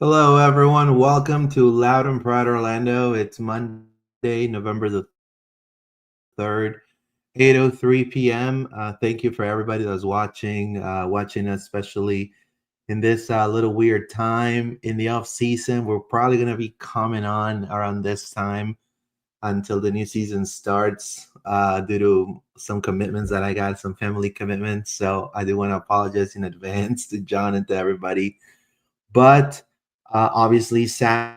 Hello, everyone. Welcome to Loud and Proud Orlando. It's Monday, November the 3rd, 8:03 p.m. Thank you for everybody that's watching us, especially in this little weird time in the off season. We're probably going to be coming on around this time until the new season starts due to some commitments that I got, some family commitments. So I do want to apologize in advance to John and to everybody. But obviously, Sam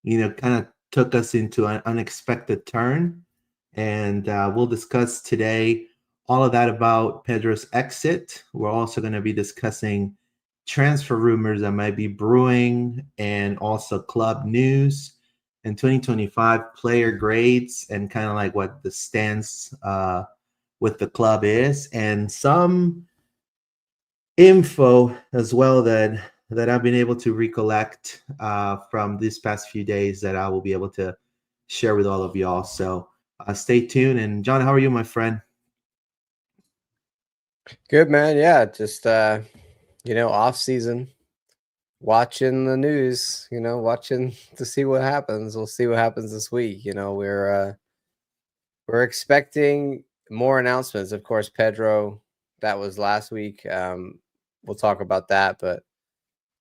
kind of took us into an unexpected turn. And we'll discuss today all of that about Pedro's exit. We're also going to be discussing transfer rumors that might be brewing and also club news and 2025 player grades and kind of like what the stance with the club is, and some info as well that I've been able to recollect from these past few days that I will be able to share with all of y'all. So stay tuned. And John, how are you, my friend? Good, man. Yeah, just off season, watching the news, watching to see what happens. We'll see what happens this week. We're expecting more announcements. Of course, Pedro, that was last week. We'll talk about that, but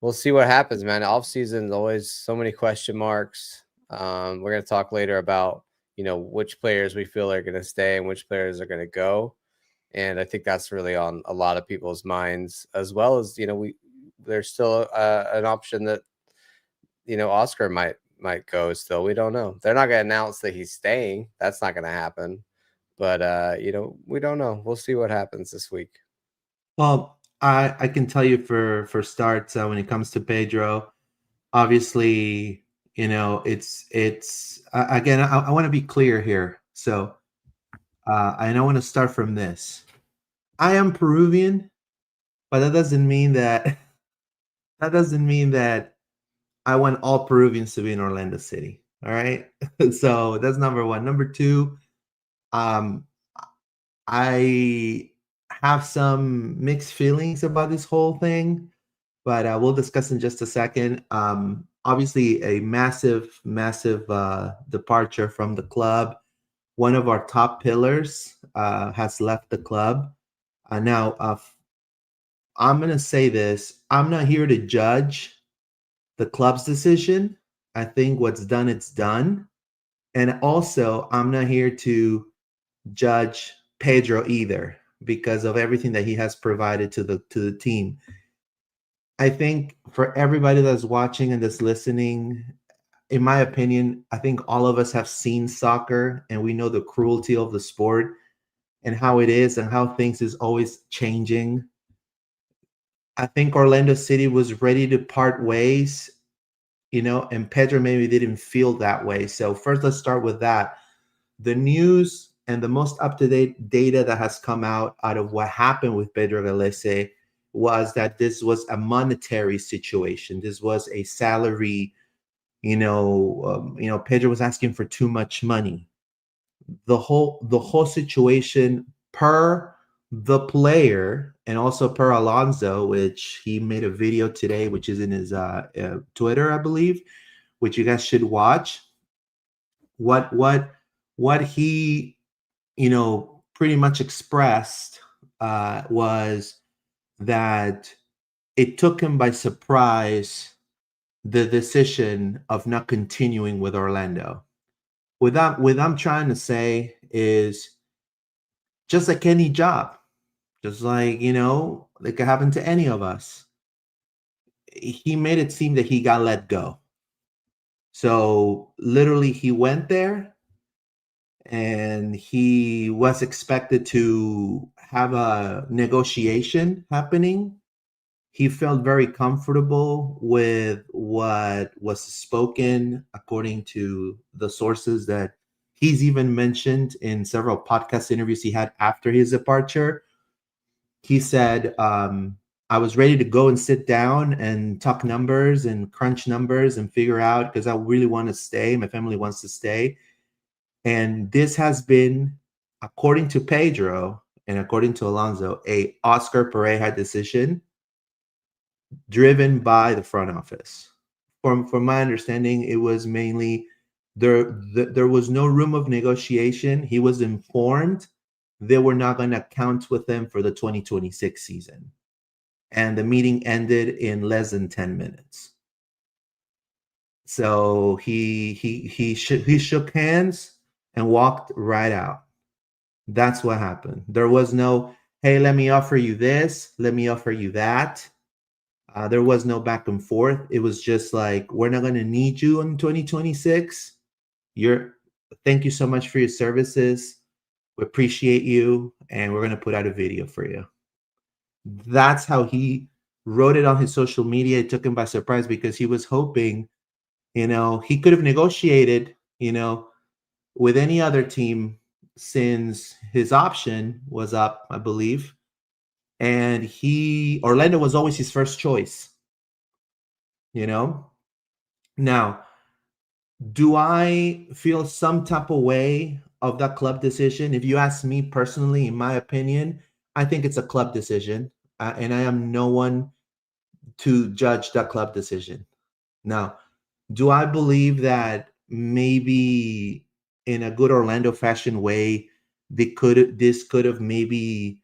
we'll see what happens, man. Off season is always so many question marks. We're gonna talk later about which players we feel are gonna stay and which players are gonna go. And I think that's really on a lot of people's minds, as well as there's still an option that Oscar might go. Still, we don't know. They're not going to announce that he's staying. That's not going to happen. But we don't know. We'll see what happens this week. Well, I can tell you for starts when it comes to Pedro, obviously, it's again. I want to be clear here. So I don't want to start from this. I am Peruvian, but that doesn't mean that I want all Peruvians to be in Orlando City. All right. So that's number one. Number two, um, I have some mixed feelings about this whole thing, but we'll discuss in just a second. Obviously, a massive, massive departure from the club. One of our top pillars has left the club. Now, I'm going to say this. I'm not here to judge the club's decision. I think what's done, it's done. And also, I'm not here to judge Pedro either because of everything that he has provided to the team. I think for everybody that's watching and that's listening, in my opinion, I think all of us have seen soccer and we know the cruelty of the sport and how it is and how things is always changing. I think Orlando City was ready to part ways, and Pedro maybe didn't feel that way. So first, let's start with that. The news and the most up-to-date data that has come out of what happened with Pedro Gallese was that this was a monetary situation. This was a salary. Pedro was asking for too much money. The whole situation per the player and also per Alonso, which he made a video today, which is in his Twitter, I believe, which you guys should watch. What he pretty much expressed was that it took him by surprise the decision of not continuing with Orlando. What I'm trying to say is just like any job, just like it could happen to any of us. He made it seem that he got let go. So literally, he went there and he was expected to have a negotiation happening. He felt very comfortable with what was spoken, according to the sources that he's even mentioned in several podcast interviews he had after his departure. He said, I was ready to go and sit down and talk numbers and crunch numbers and figure out, because I really want to stay. My family wants to stay. And this has been according to Pedro and according to Alonso, a Oscar Pereira decision driven by the front office. From my understanding, it was mainly there was no room of negotiation. He was informed they were not going to count with him for the 2026 season. And the meeting ended in less than 10 minutes. So he shook hands and walked right out. That's what happened. There was no, hey, let me offer you this, let me offer you that. There was no back and forth. It was just like, we're not going to need you in 2026. Thank you so much for your services. We appreciate you, and we're going to put out a video for you. That's how he wrote it on his social media. It took him by surprise because he was hoping, he could have negotiated, with any other team since his option was up, I believe. And Orlando was always his first choice, Now, do I feel some type of way of that club decision? If you ask me personally, in my opinion, I think it's a club decision, and I am no one to judge that club decision. Now, do I believe that maybe in a good Orlando fashion way, they could have maybe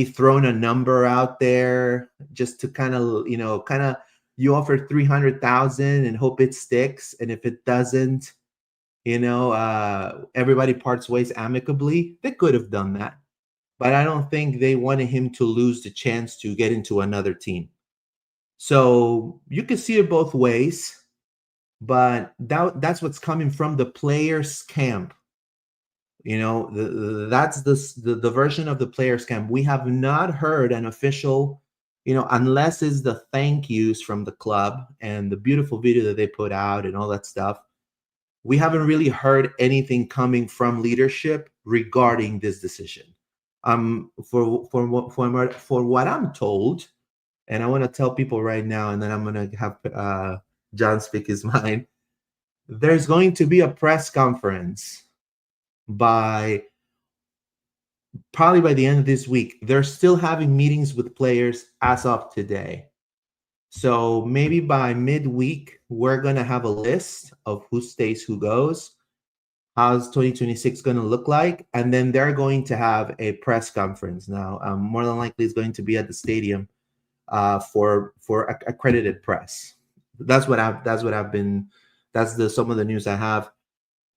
thrown a number out there just to kind of you offer 300,000 and hope it sticks, and if it doesn't, everybody parts ways amicably. They could have done that, but I don't think they wanted him to lose the chance to get into another team. So you can see it both ways, but that's what's coming from the players' camp. That's the version of the players' camp. We have not heard an official, unless it's the thank yous from the club and the beautiful video that they put out and all that stuff. We haven't really heard anything coming from leadership regarding this decision. For what I'm told, and I want to tell people right now, and then I'm going to have John speak his mind. There's going to be a press conference probably by the end of this week. They're still having meetings with players as of today. So maybe by midweek, we're going to have a list of who stays, who goes, how's 2026 going to look like, and then they're going to have a press conference. Now, more than likely, it's going to be at the stadium for accredited press. That's some of the news I have.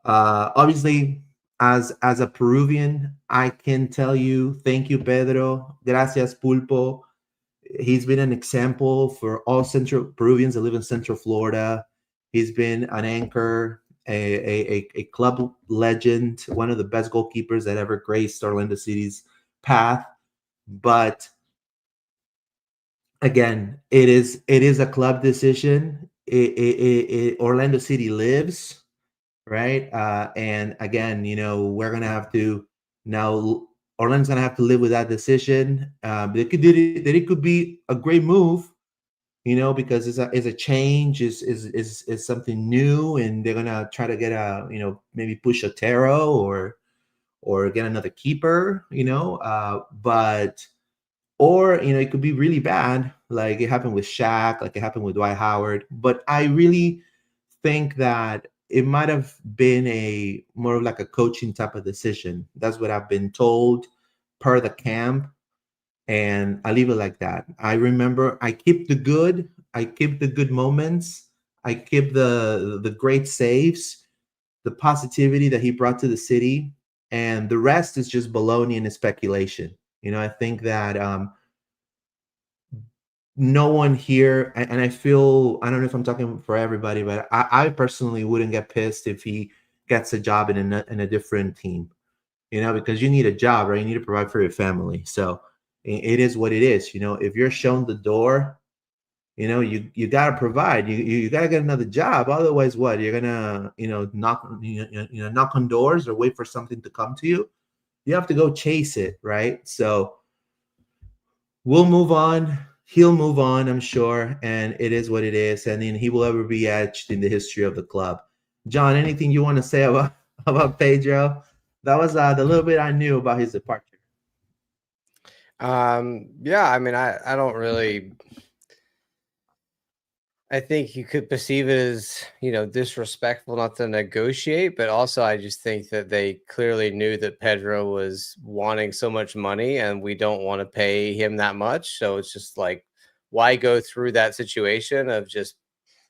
Obviously, as a Peruvian, I can tell you, thank you, Pedro. Gracias, Pulpo. He's been an example for all Central Peruvians that live in Central Florida. He's been an anchor, a club legend, one of the best goalkeepers that ever graced Orlando City's path. But again, it is a club decision. Orlando City lives, right? And again, we're gonna have to now. Orlando's gonna have to live with that decision. It could be a great move, because it's a change, is something new, and they're gonna try to get maybe push Otero or get another keeper, but. Or, it could be really bad, like it happened with Shaq, like it happened with Dwight Howard. But I really think that it might have been more of like a coaching type of decision. That's what I've been told per the camp. And I leave it like that. I remember I keep the good moments. I keep the great saves, the positivity that he brought to the city. And the rest is just baloney and speculation. I think that no one here, and I don't know if I'm talking for everybody, but I personally wouldn't get pissed if he gets a job in a different team, because you need a job, right? You need to provide for your family. So it is what it is. If you're shown the door, you got to provide. You got to get another job. Otherwise, what? You're gonna knock on doors or wait for something to come to you. You have to go chase it, right? So we'll move on. He'll move on, I'm sure, and it is what it is. And then he will ever be etched in the history of the club. John, anything you want to say about Pedro? that was the little bit I knew about his departure. Yeah, I mean, I don't really. I think you could perceive it as, disrespectful not to negotiate, but also I just think that they clearly knew that Pedro was wanting so much money and we don't want to pay him that much. So it's just like, why go through that situation of just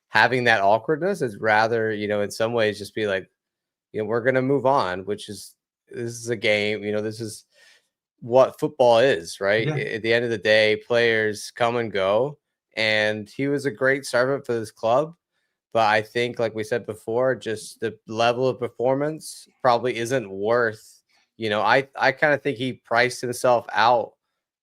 having that awkwardness? It's rather, in some ways just be like, we're going to move on, this is a game, this is what football is, right? Yeah. At the end of the day, players come and go, and he was a great servant for this club. But I think, like we said before, just the level of performance probably isn't worth, I kind of think he priced himself out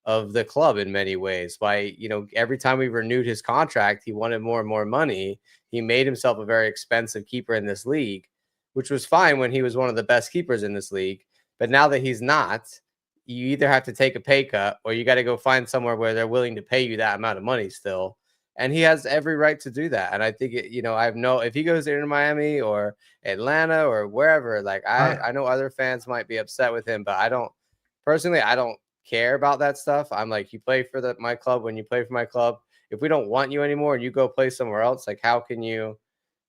of the club in many ways by, every time we renewed his contract, he wanted more and more money. He made himself a very expensive keeper in this league, which was fine when he was one of the best keepers in this league. But now that he's not, you either have to take a pay cut or you got to go find somewhere where they're willing to pay you that amount of money still. And he has every right to do that. And I think, if he goes to Inter Miami or Atlanta or wherever, like I know other fans might be upset with him, but I don't care about that stuff. I'm like, you play for my club when you play for my club. If we don't want you anymore and you go play somewhere else, like how can you,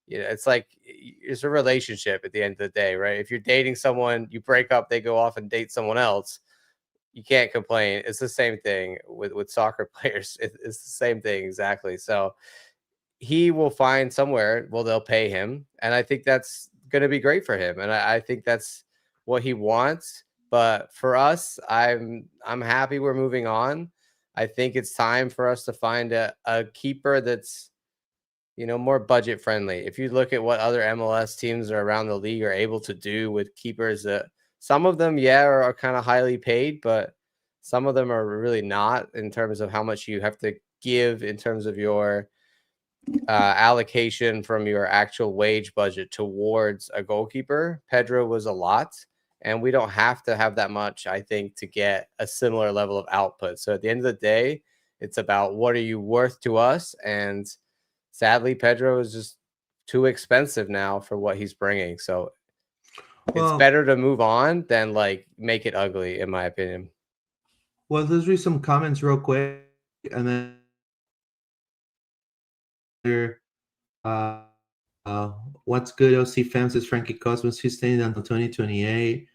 it's like it's a relationship at the end of the day, right? If you're dating someone, you break up, they go off and date someone else, you can't complain. It's the same thing with soccer players. It's the same thing exactly. So he will find somewhere. Well, they'll pay him, and I think that's going to be great for him. And I think that's what he wants. But for us, I'm happy we're moving on. I think it's time for us to find a keeper that's more budget friendly. If you look at what other MLS teams are around the league are able to do with keepers, that some of them, are kind of highly paid, but some of them are really not in terms of how much you have to give in terms of your allocation from your actual wage budget towards a goalkeeper. Pedro was a lot, and we don't have to have that much, I think, to get a similar level of output. So at the end of the day, it's about what are you worth to us, and sadly, Pedro is just too expensive now for what he's bringing. So it's Well, better to move on than like make it ugly, in my opinion. let's read some comments real quick, and then uh, uh, what's good, OC fans? Is Frankie Cosmos? He's staying until 2028.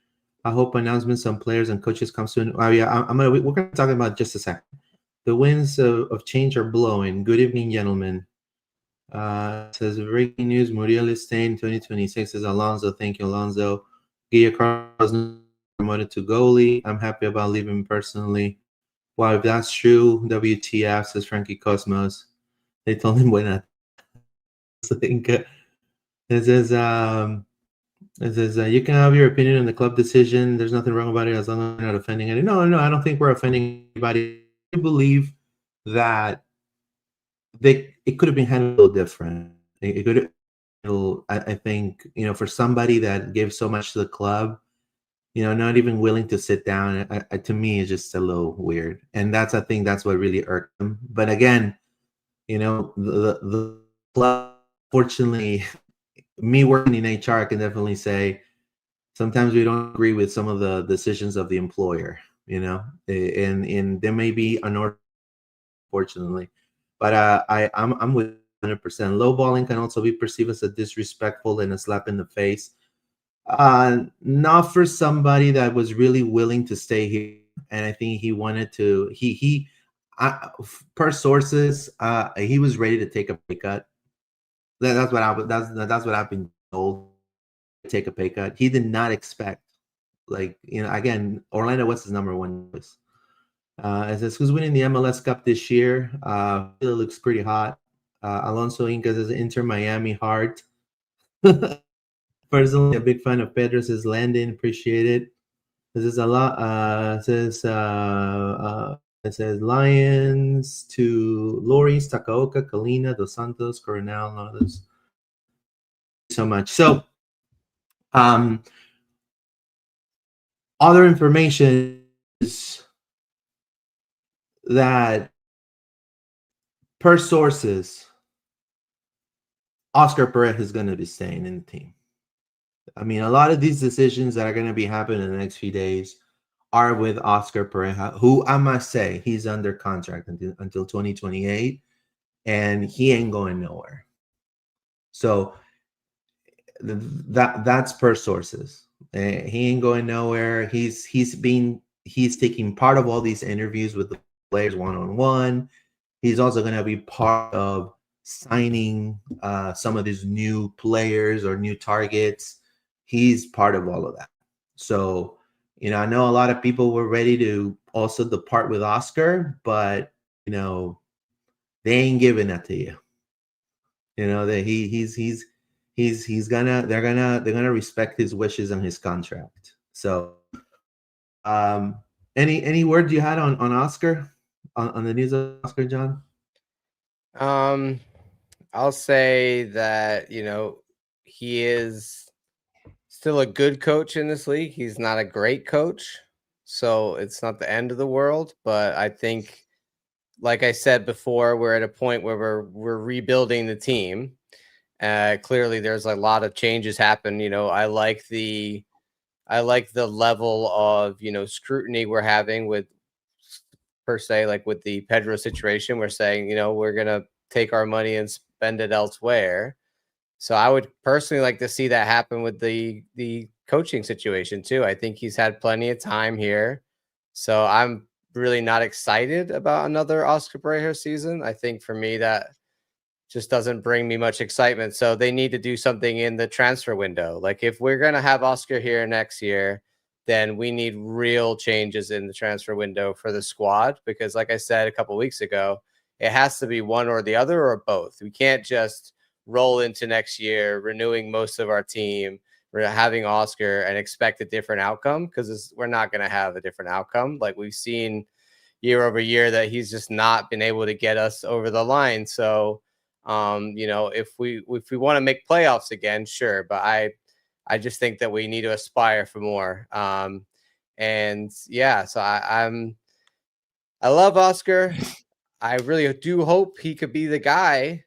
I hope announcements on players and coaches come soon. Oh yeah, we're gonna talk about just a second. The winds of change are blowing. Good evening, gentlemen. Says breaking news: Muriel is staying 2026. Says Alonso. Thank you, Alonso. Guillermo Carlos promoted to goalie. I'm happy about leaving personally. Wow, if that's true, WTF, says Frankie Cosmos. They told him when I think it says you can have your opinion on the club decision. There's nothing wrong about it as long as you're not offending anyone. No, I don't think we're offending anybody. I believe that it could have been handled a little different. It could have, I think, for somebody that gave so much to the club, not even willing to sit down, to me, is just a little weird. And I think that's what really irked him. But again, the club, fortunately, me working in HR, I can definitely say sometimes we don't agree with some of the decisions of the employer, and there may be unorthodox, fortunately. But I'm with 100%. Lowballing can also be perceived as a disrespectful and a slap in the face. Not for somebody that was really willing to stay here, and I think he wanted to. Per sources, he was ready to take a pay cut. That's what I was. That's what I've been told. Take a pay cut. He did not expect, again, Orlando West is number one choice. It says who's winning the MLS Cup this year? It looks pretty hot. Alonso Inca says Inter Miami Heart. Personally, a big fan of Pedro. Says Landon, appreciate it. This is a lot. It says Lions to Loris, Takaoka, Kalina, Dos Santos, Coronel, none of those. So much. So, other information is that per sources, Oscar Perez is going to be staying in the team. I mean, a lot of these decisions that are going to be happening in the next few days are with Oscar Pereja, who I must say he's under contract until 2028, and he ain't going nowhere. So that's per sources. He ain't going nowhere. He's taking part of all these interviews with the players one-on-one. He's also going to be part of signing some of these new players or new targets. He's part of all of that. So, I know a lot of people were ready to also depart with Oscar, but they ain't giving that to you. That they're gonna respect his wishes and his contract. So, any word you had on Oscar on the news of Oscar, John? I'll say that he is still a good coach in this league. He's not a great coach, so it's not the end of the world. But I think, like I said before, we're at a point where we're rebuilding the team. Clearly, there's a lot of changes happen. I like the level of scrutiny we're having with, per se, like with the Pedro situation. We're saying we're gonna take our money and spend it elsewhere. So I would personally like to see that happen with the coaching situation too. I think he's had plenty of time here, so I'm really not excited about another Oscar Pereja season. I think for me that just doesn't bring me much excitement. So they need to do something in the transfer window. Like if we're going to have Oscar here next year, then we need real changes in the transfer window for the squad. Because like I said a couple of weeks ago, it has to be one or the other or both. We can't just roll into next year, renewing most of our team, we're having Oscar and expect a different outcome, because we're not going to have a different outcome. Like we've seen year over year that he's just not been able to get us over the line. So, if we want to make playoffs again, sure, but I just think that we need to aspire for more. And yeah, so I love Oscar. I really do hope he could be the guy,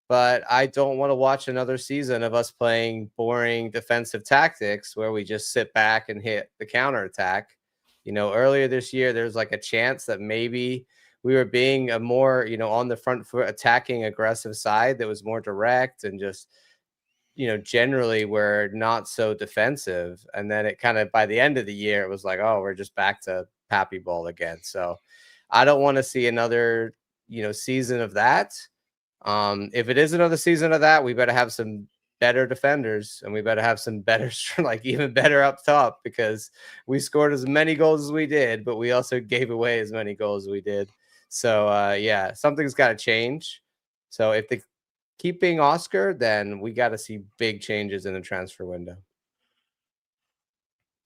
but I don't want to watch another season of us playing boring defensive tactics where we just sit back and hit the counterattack. Earlier this year, there's like a chance that maybe we were being a more, on the front foot, attacking, aggressive side that was more direct and just, generally we're not so defensive. And then it kind of, by the end of the year, it was like, oh, we're just back to Pappy Ball again. So I don't want to see another, season of that. If it is another season of that, we better have some better defenders and we better have some better, like even better up top, because we scored as many goals as we did, but we also gave away as many goals as we did. So yeah, something's got to change. So if they keep being Oscar, then we got to see big changes in the transfer window.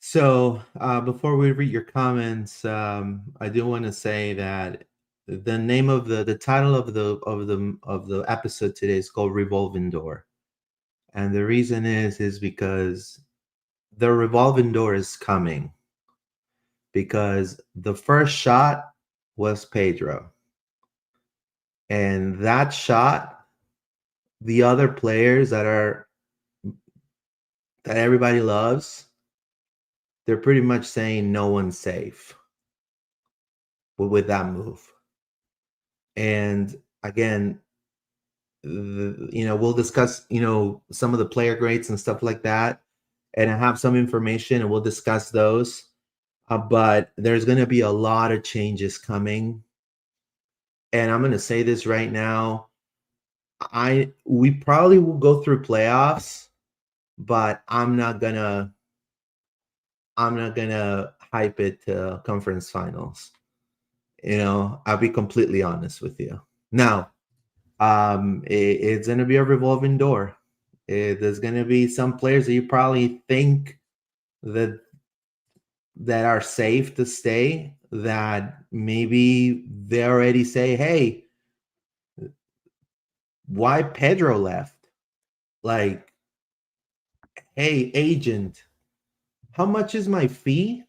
So before we read your comments, I do want to say that the name of the title of the episode today is called Revolving Door, and the reason is because the revolving door is coming, because the first shot was Pedro, and that shot, the other players that everybody loves, they're pretty much saying no one's safe with that move. And again, we'll discuss some of the player grades and stuff like that, and I have some information and we'll discuss those, but there's going to be a lot of changes coming, and I'm going to say this right now, we probably will go through playoffs, but I'm not gonna hype it to conference finals. I'll be completely honest with you. Now, it's going to be a revolving door. There's going to be some players that you probably think that are safe to stay, that maybe they already say, hey, why Pedro left? Like, hey, agent, how much is my fee?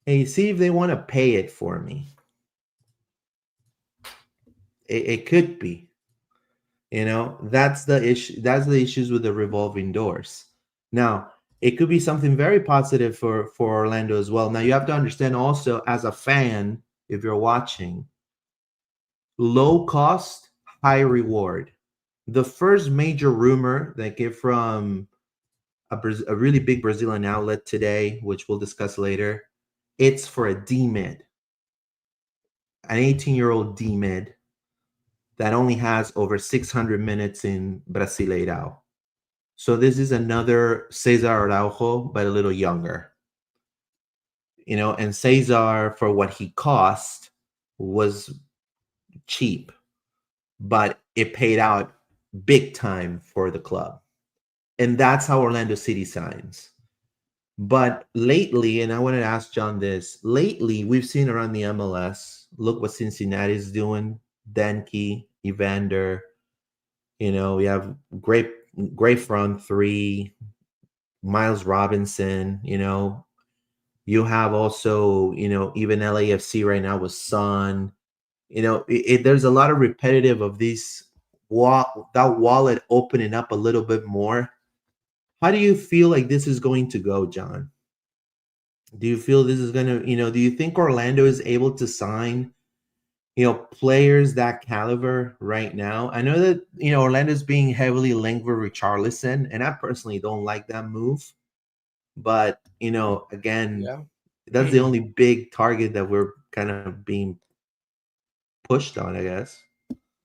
Hey, see if they want to pay it for me. It could be. That's the issue. That's the issues with the revolving doors. Now, it could be something very positive for Orlando as well. Now, you have to understand also, as a fan, if you're watching, low cost, high reward. The first major rumor that came from a really big Brazilian outlet today, which we'll discuss later, it's for a D-mid, an 18-year-old D-mid that only has over 600 minutes in Brasileirão. So this is another Cesar Araujo, but a little younger. And Cesar, for what he cost, was cheap, but it paid out big time for the club. And that's how Orlando City signs. But lately, and I wanted to ask John this, lately we've seen around the MLS, look what Cincinnati's doing, Denke, Evander, we have great front three, Miles Robinson, you have also, even LAFC right now with Son, there's a lot of repetitive of these, that wallet opening up a little bit more. How do you feel like this is going to go, John? Do you feel this is going to, do you think Orlando is able to sign, players that caliber right now? I know that, Orlando's being heavily linked with Richarlison, and I personally don't like that move. But, again, that's the only big target that we're kind of being pushed on, I guess.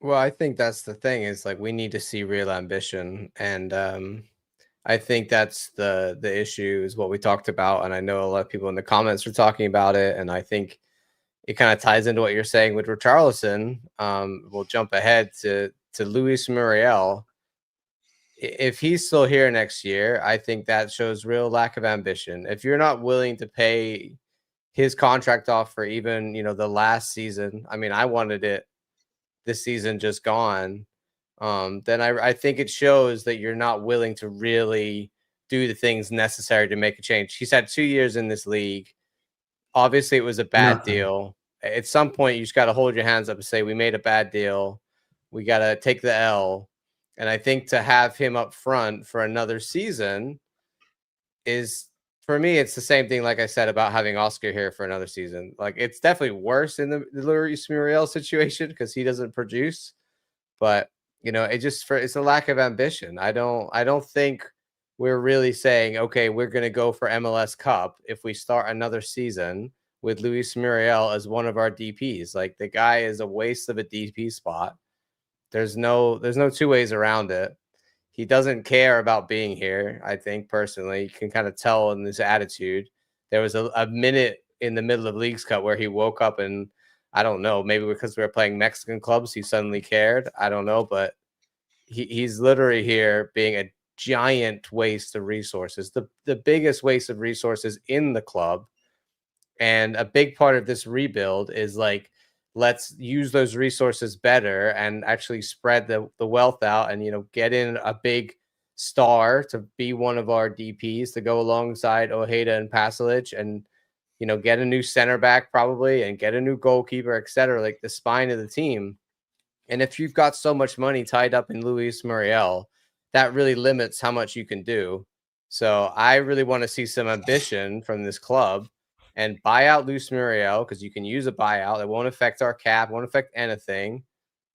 Well, I think that's the thing, is like we need to see real ambition, and I think that's the issue, is what we talked about, and I know a lot of people in the comments are talking about it, and I think it kind of ties into what you're saying with Richarlison. We'll jump ahead to Luis Muriel. If he's still here next year, I think that shows real lack of ambition. If you're not willing to pay his contract off for even, the last season, I mean, I wanted it this season just gone, then I think it shows that you're not willing to really do the things necessary to make a change. He's had 2 years in this league. Obviously, it was a bad deal. At some point, you just got to hold your hands up and say, we made a bad deal. We got to take the L. And I think to have him up front for another season is, for me, it's the same thing, like I said, about having Oscar here for another season. Like, it's definitely worse in the Luis Muriel situation because he doesn't produce. But, it's a lack of ambition. I don't think we're really saying, okay, we're going to go for MLS Cup if we start another season with Luis Muriel as one of our DPs. Like, the guy is a waste of a DP spot. There's no two ways around it. He doesn't care about being here, I think, personally. You can kind of tell in his attitude. There was a minute in the middle of Leagues Cup where he woke up and, I don't know, maybe because we were playing Mexican clubs, he suddenly cared. I don't know, but he's literally here being a giant waste of resources, the biggest waste of resources in the club. And a big part of this rebuild is like, let's use those resources better and actually spread the wealth out and, get in a big star to be one of our DPs to go alongside Ojeda and Pasalic, and, get a new center back probably, and get a new goalkeeper, etc., like the spine of the team. And if you've got so much money tied up in Luis Muriel, that really limits how much you can do. So I really want to see some ambition from this club and buy out Luis Muriel, because you can use a buyout. It won't affect our cap, won't affect anything.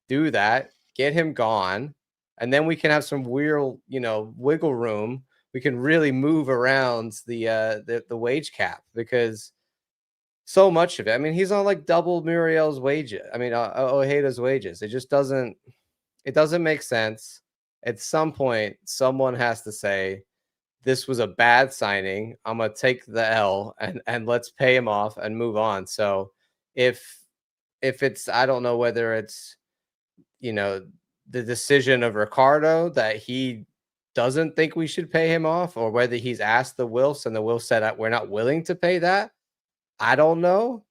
Do that, get him gone, and then we can have some real, wiggle room. We can really move around the wage cap, because so much of it, I mean, he's on like double Muriel's wages. I mean, Ojeda's wages. It just doesn't make sense. At some point, someone has to say, this was a bad signing. I'm going to take the L and let's pay him off and move on. So if it's, I don't know whether it's, the decision of Ricardo that he doesn't think we should pay him off, or whether he's asked the Wilfs and the Wilfs said, we're not willing to pay that. I don't know.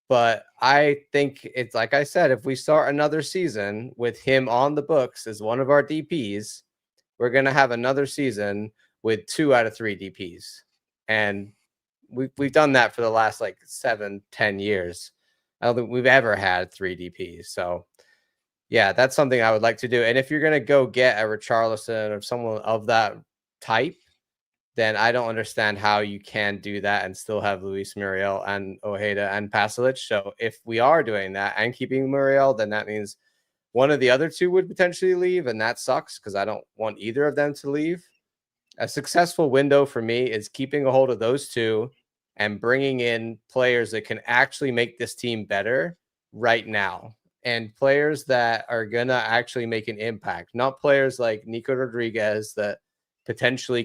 But I think it's, like I said, if we start another season with him on the books as one of our DPs, we're going to have another season with 2 out of 3 DPs. And we've done that for the last like 7-10 years. I don't think we've ever had 3 DPs. So yeah, that's something I would like to do. And if you're going to go get a Richarlison or someone of that type, then I don't understand how you can do that and still have Luis Muriel and Ojeda and Pasalic. So if we are doing that and keeping Muriel, then that means one of the other two would potentially leave, and that sucks because I don't want either of them to leave. A successful window for me is keeping a hold of those two and bringing in players that can actually make this team better right now, and players that are going to actually make an impact, not players like Nico Rodriguez that potentially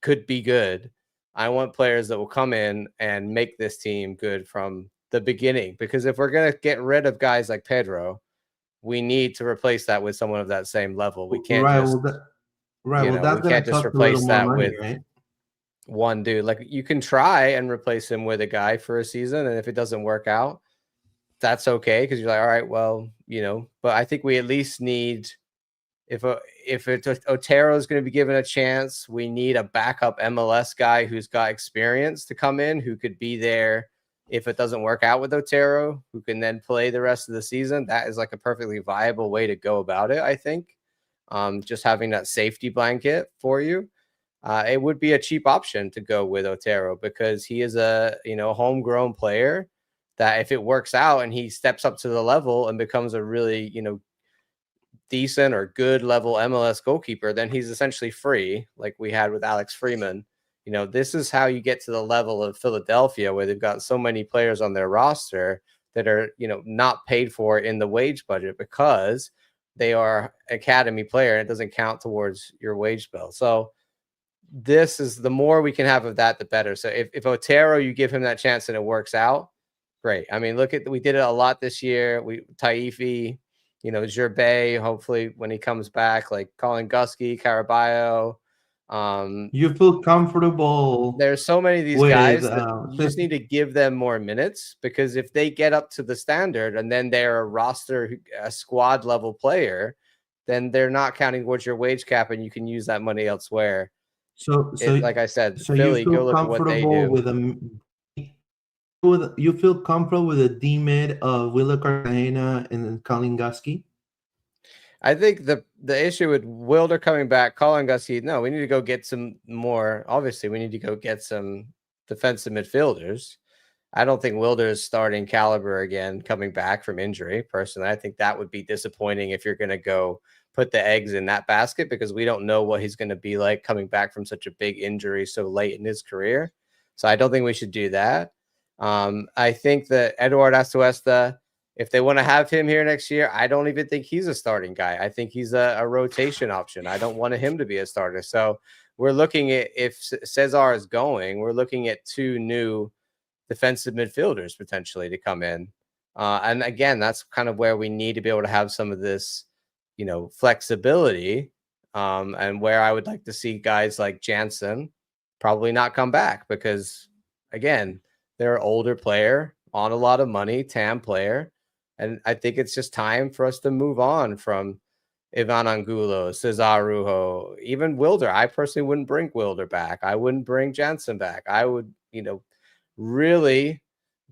could be good. I want players that will come in and make this team good from the beginning, because if we're going to get rid of guys like Pedro, we need to replace that with someone of that same level. We can't Right. just, Well, we that's can't gonna just cost a little replace more that money, with right? one dude. Like, you can try and replace him with a guy for a season, and if it doesn't work out, that's okay, because you're like, all right, well, but I think we at least need, if Otero is going to be given a chance, we need a backup MLS guy who's got experience to come in, who could be there if it doesn't work out with Otero, who can then play the rest of the season. That is like a perfectly viable way to go about it, I think. Just having that safety blanket for you. It would be a cheap option to go with Otero, because he is a homegrown player that, if it works out and he steps up to the level and becomes a really decent or good level MLS goalkeeper, then he's essentially free, like we had with Alex Freeman. This is how you get to the level of Philadelphia, where they've got so many players on their roster that are not paid for in the wage budget because they are academy player, and it doesn't count towards your wage bill. So this is, the more we can have of that, the better. So if Otero, you give him that chance and it works out, great. I mean, we did it a lot this year. Taifi, Gervais, hopefully when he comes back, like Colin Gusky, Caraballo. You feel comfortable There's so many of these with guys that you just need to give them more minutes, because if they get up to the standard and then they're a squad level player, then they're not counting towards your wage cap, and you can use that money elsewhere. Like I said, so you Philly, go feel look at what they comfortable do. you feel comfortable with a D-mid of Willa Cartagena and Colin Gusky? I think the issue with Wilder coming back, Colin Gusky, no, we need to go get some more. Obviously, we need to go get some defensive midfielders. I don't think Wilder is starting caliber again coming back from injury. Personally, I think that would be disappointing if you're going to go put the eggs in that basket, because we don't know what he's going to be like coming back from such a big injury so late in his career. So I don't think we should do that. I think that Eduard Atuesta, if they want to have him here next year, I don't even think he's a starting guy. I think he's a rotation option. I don't want him to be a starter. So we're looking at, if Cesar is going, we're looking at two new defensive midfielders potentially to come in. And again, that's kind of where we need to be able to have some of this, flexibility. And where I would like to see guys like Jansen probably not come back, because again, they're an older player on a lot of money, TAM player. And I think it's just time for us to move on from Ivan Angulo, Cesar Rujo, even Wilder. I personally wouldn't bring Wilder back. I wouldn't bring Jansen back. I would, really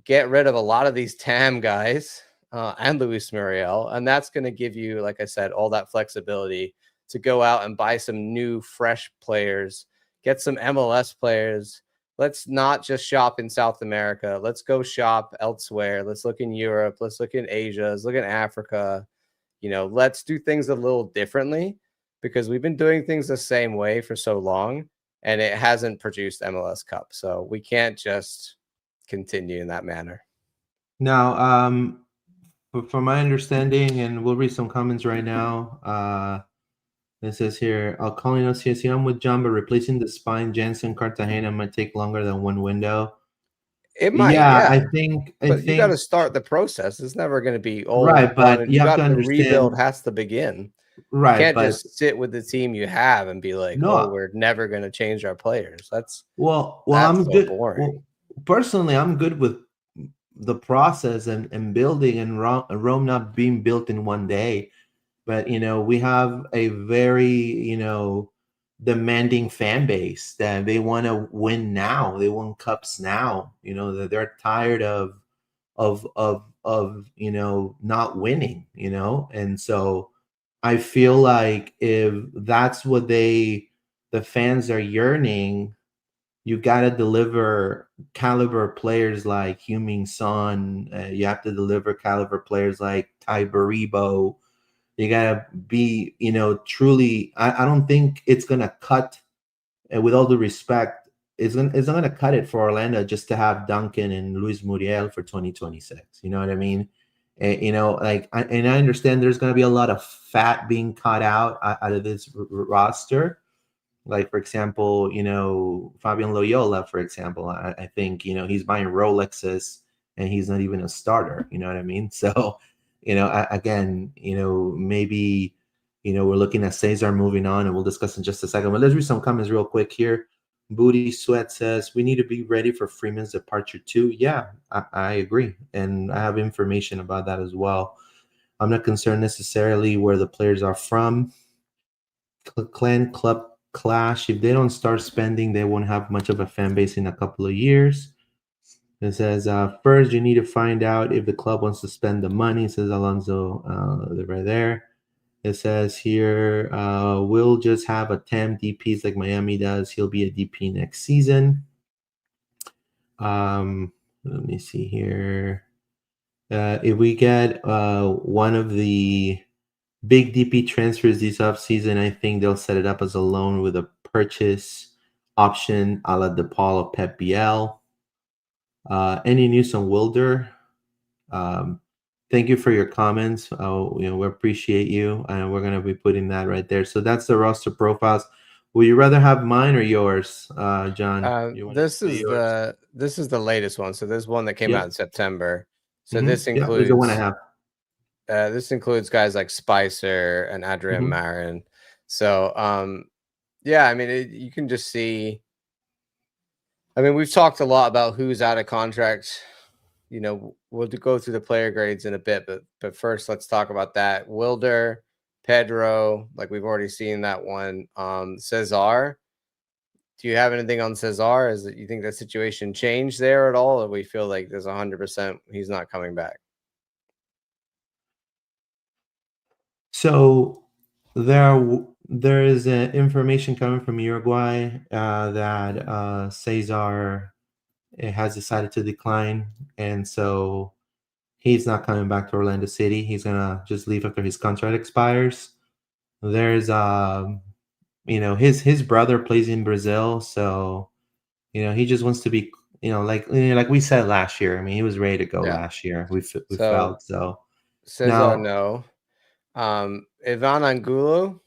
get rid of a lot of these TAM guys and Luis Muriel. And that's going to give you, like I said, all that flexibility to go out and buy some new, fresh players, get some MLS players. Let's not just shop in South America. Let's go shop elsewhere. Let's look in Europe. Let's look in Asia. Let's look in Africa. Let's do things a little differently, because we've been doing things the same way for so long, and it hasn't produced MLS Cup. So we can't just continue in that manner. Now, from my understanding, and we'll read some comments right now. It says here, calling OCSC, I'm with John, but replacing the spine Jansen Cartagena might take longer than one window. It might, I but think you got to start the process. It's never going to be all right, but done. you have to the understand, rebuild has to begin. Right, you can't but just sit with the team you have and be like, no, we're never going to change our players. That's I'm so good. boring. Well, personally, I'm good with the process and building, and Rome not being built in one day. But we have a very demanding fan base that they want to win now. They want cups now. That they're tired of not winning. And so I feel like if that's what the fans are yearning, you got to deliver caliber players like Heung-min Son. You have to deliver caliber players like Ty Baribo. You got to be, truly. I don't think it's going to cut, and with all due respect, it's not going to cut it for Orlando just to have Duncan and Luis Muriel for 2026. You know what I mean? And I understand there's going to be a lot of fat being cut out of this roster. Like, for example, Fabian Loyola, for example, I think, he's buying Rolexes and he's not even a starter. You know what I mean? So, again, maybe, we're looking at Cesar moving on, and we'll discuss in just a second. But let's read some comments real quick here. Booty Sweat says, we need to be ready for Freeman's departure too. Yeah, I agree. And I have information about that as well. I'm not concerned necessarily where the players are from. Clan club clash. If they don't start spending, they won't have much of a fan base in a couple of years. It says, first, you need to find out if the club wants to spend the money, says Alonso right there. It says here, we'll just have a TAM DPs like Miami does. He'll be a DP next season. Let me see here. If we get one of the big DP transfers this offseason, I think they'll set it up as a loan with a purchase option a la DePaul or Pep Biel. Any news on Wilder? Thank you for your comments. We appreciate you, and we're going to be putting that right there. So that's the roster profiles. Would you rather have mine or yours, John? This is the latest one. So there's one that came out in September. So this includes the one I have. This includes guys like Spicer and Adrian Marin. So yeah, I mean, you can just see. I mean, we've talked a lot about who's out of contract. We'll go through the player grades in a bit, but first let's talk about that. Wilder, Pedro, like we've already seen that one. Cesar, do you have anything on Cesar? Is that you think that situation changed there at all, or we feel like there's 100% he's not coming back? So there is information coming from Uruguay that Cesar has decided to decline, and so he's not coming back to Orlando City. He's gonna just leave after his contract expires. There's his brother plays in Brazil, so he just wants to be like we said last year. I mean, he was ready to go last year. We felt so. Cesar, no. Ivan Angulo,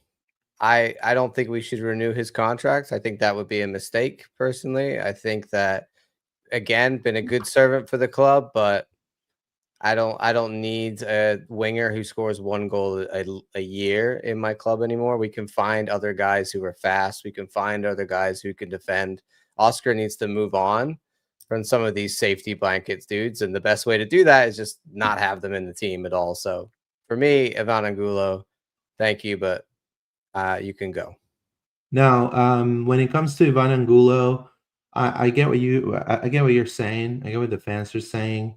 I don't think we should renew his contract. I think that would be a mistake, personally. I think that, again, been a good servant for the club, but I don't need a winger who scores one goal a year in my club anymore. We can find other guys who are fast. We can find other guys who can defend. Oscar needs to move on from some of these safety blankets dudes, and the best way to do that is just not have them in the team at all. So for me, Ivan Angulo, thank you, but you can go. Now, when it comes to Ivan Angulo, I get what you're saying. I get what the fans are saying.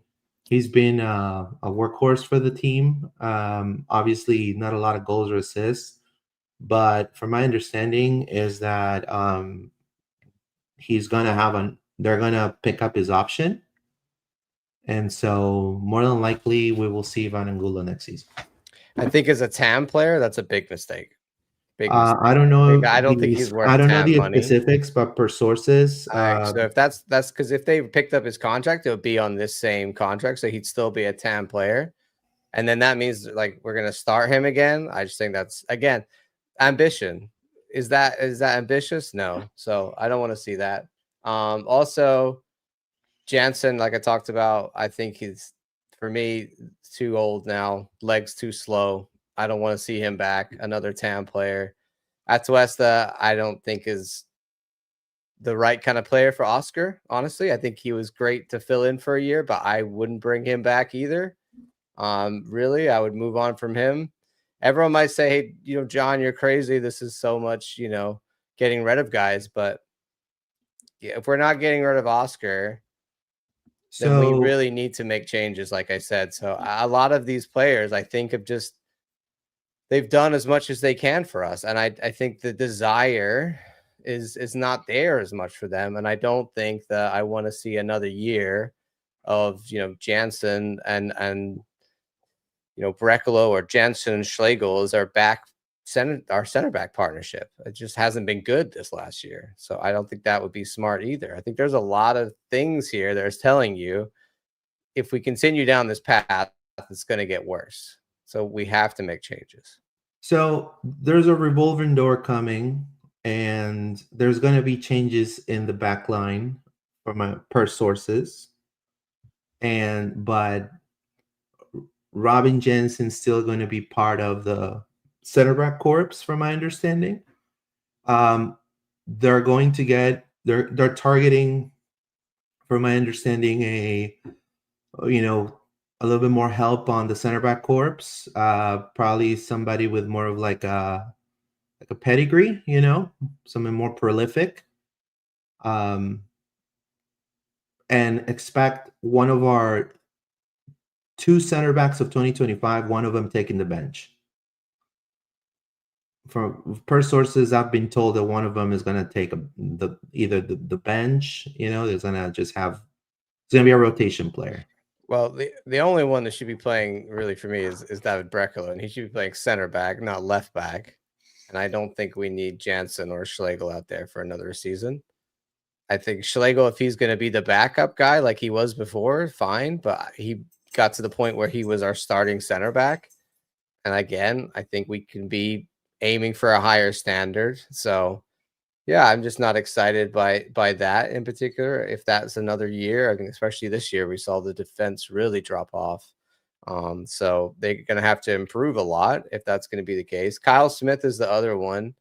He's been a workhorse for the team. Obviously, not a lot of goals or assists, but from my understanding is that he's gonna they're gonna pick up his option, and so more than likely we will see Ivan Angulo next season. I think as a TAM player, that's a big mistake. I don't know. I don't think he's worth. I don't know the specifics, but per sources. So if that's because if they picked up his contract, it would be on this same contract, so he'd still be a TAM player, and then that means like we're gonna start him again. I just think that's again ambition. Is that ambitious? No. So I don't want to see that. Also, Jansen, like I talked about, I think he's for me too old now. Legs too slow. I don't want to see him back. Another TAM player. Atuesta, I don't think is the right kind of player for Oscar. Honestly, I think he was great to fill in for a year, but I wouldn't bring him back either. Really, I would move on from him. Everyone might say, hey, John, you're crazy. This is so much, getting rid of guys. But if we're not getting rid of Oscar, then we really need to make changes, like I said. So a lot of these players, I think, they've done as much as they can for us. And I think the desire is not there as much for them. And I don't think that I want to see another year of, Jansen and Brekalo or Jansen and Schlegel as our center back partnership. It just hasn't been good this last year. So I don't think that would be smart either. I think there's a lot of things here that is telling you if we continue down this path, it's going to get worse. So we have to make changes. So there's a revolving door coming, and there's going to be changes in the back line from per sources. But Robin Jensen's still going to be part of the center back corps, from my understanding. They're going to they're targeting, from my understanding, a little bit more help on the center back corps. Probably somebody with more of like a pedigree, something more prolific. And expect one of our 2 center backs of 2025, one of them taking the bench. From per sources, I've been told that one of them is going to take either the bench. There's going to it's going to be a rotation player. Well, the only one that should be playing really for me is David Brekalo, and he should be playing center back, not left back. And I don't think we need Jansen or Schlegel out there for another season. I think Schlegel, if he's going to be the backup guy like he was before, fine. But he got to the point where he was our starting center back. And again, I think we can be aiming for a higher standard. So, yeah, I'm just not excited by that in particular. If that's another year, I think especially this year, we saw the defense really drop off. So they're going to have to improve a lot if that's going to be the case. Kyle Smith is the other one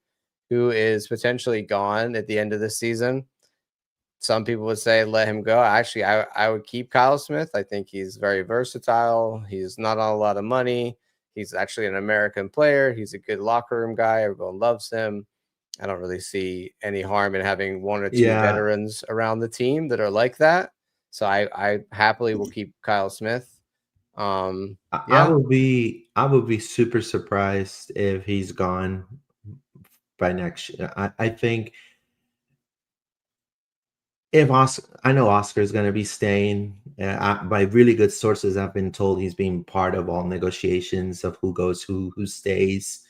who is potentially gone at the end of the season. Some people would say let him go. Actually, I would keep Kyle Smith. I think he's very versatile. He's not on a lot of money. He's actually an American player. He's a good locker room guy. Everyone loves him. I don't really see any harm in having 1 or 2 veterans around the team that are like that. So I happily will keep Kyle Smith. I would be super surprised if he's gone by next year. I think if I know Oscar is going to be staying. By really good sources, I've been told he's being part of all negotiations of who goes, who stays,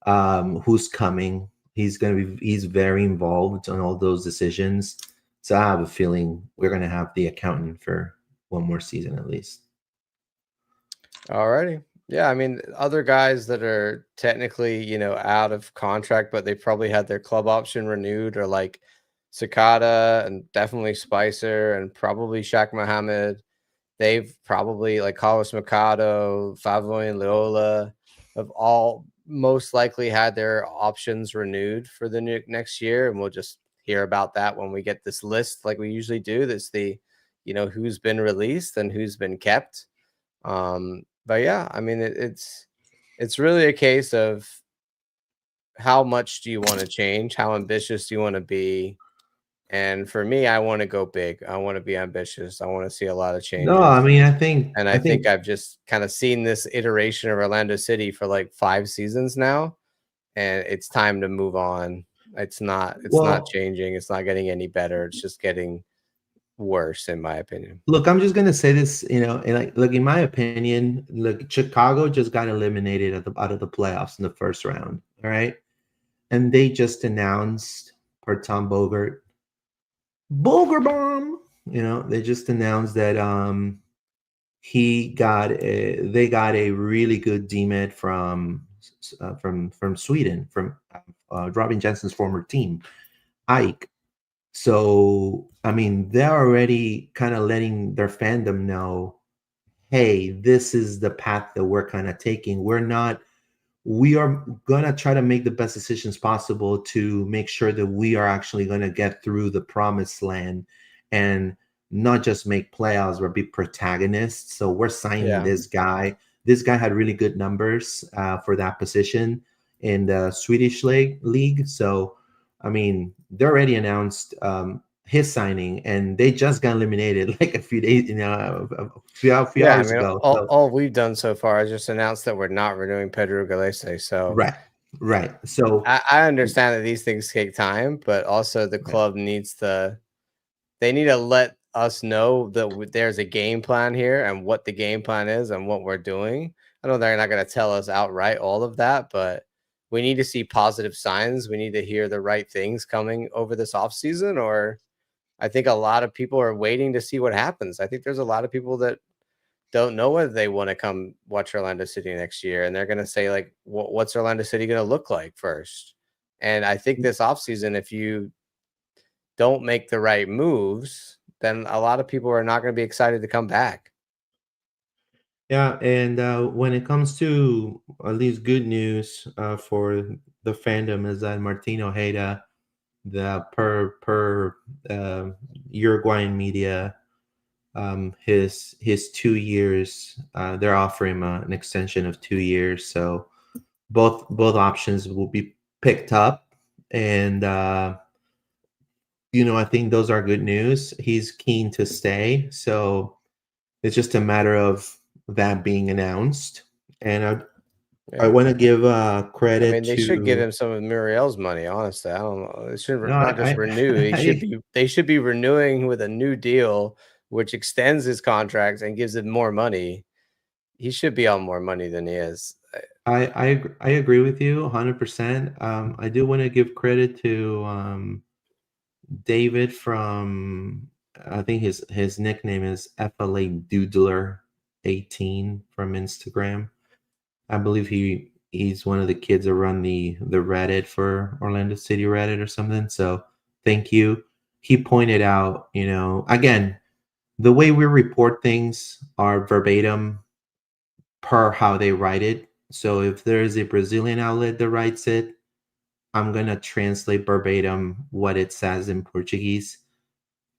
who's coming. He's very involved on all those decisions. So I have a feeling we're going to have the accountant for one more season at least. All righty. Yeah, I mean, other guys that are technically, out of contract, but they probably had their club option renewed, are like Sakata and definitely Spicer and probably Shaq Mohammed. They've probably, like Carlos Mercado, Favo and Leola, have all most likely had their options renewed for the next year. And we'll just hear about that when we get this list like we usually do. That's the, who's been released and who's been kept. But yeah, I mean, it's really a case of how much do you want to change? How ambitious do you want to be? And for me, I want to go big. I want to be ambitious. I want to see a lot of changes. No, I mean, I think I've just kind of seen this iteration of Orlando City for like 5 seasons now, and it's time to move on. It's not changing. It's not getting any better. It's just getting worse, in my opinion. Look, I'm just gonna say this, in my opinion, Chicago just got eliminated out of the playoffs in the first round. All right, and they just announced per Tom Bogert bomb. They just announced that they got a really good DMed from Sweden, from Robin Jensen's former team, Ike. So, I mean, they're already kind of letting their fandom know, hey, this is the path that we're kind of taking. We are going to try to make the best decisions possible to make sure that we are actually going to get through the promised land and not just make playoffs or be protagonists. So we're signing this guy. This guy had really good numbers for that position in the Swedish league. So, I mean, they already announced his signing, and they just got eliminated like a few days, a few hours ago. All we've done so far is just announced that we're not renewing Pedro Gallese. So right. Right. So I understand that these things take time, but also the club needs to. They need to let us know that there's a game plan here and what the game plan is and what we're doing. I know they're not going to tell us outright all of that, but we need to see positive signs. We need to hear the right things coming over this offseason, or I think a lot of people are waiting to see what happens. I think there's a lot of people that don't know whether they want to come watch Orlando City next year, and they're going to say, like, what's Orlando City going to look like first? And I think this offseason, if you don't make the right moves, then a lot of people are not going to be excited to come back. yeah, and when it comes to at least good news for the fandom is that Martin Ojeda, the per Uruguayan media, his 2 years, they're offering him an extension of 2 years, so both options will be picked up, and I think those are good news. He's keen to stay, so it's just a matter of that being announced. And I Yeah. want to give I credit mean, they should give to. him some of Muriel's money. Honestly, I don't know. They should No, not just renew. They should be renewing with a new deal, which extends his contracts and gives him more money. He should be on more money than he is. I agree with you 100%. I do want to give credit to David from, I think his nickname is FLA Doodler 18 from Instagram. I believe he's one of the kids that run the Reddit for Orlando City Reddit or something. So thank you. He pointed out, again, the way we report things are verbatim per how they write it. So if there is a Brazilian outlet that writes it, I'm gonna translate verbatim what it says in Portuguese.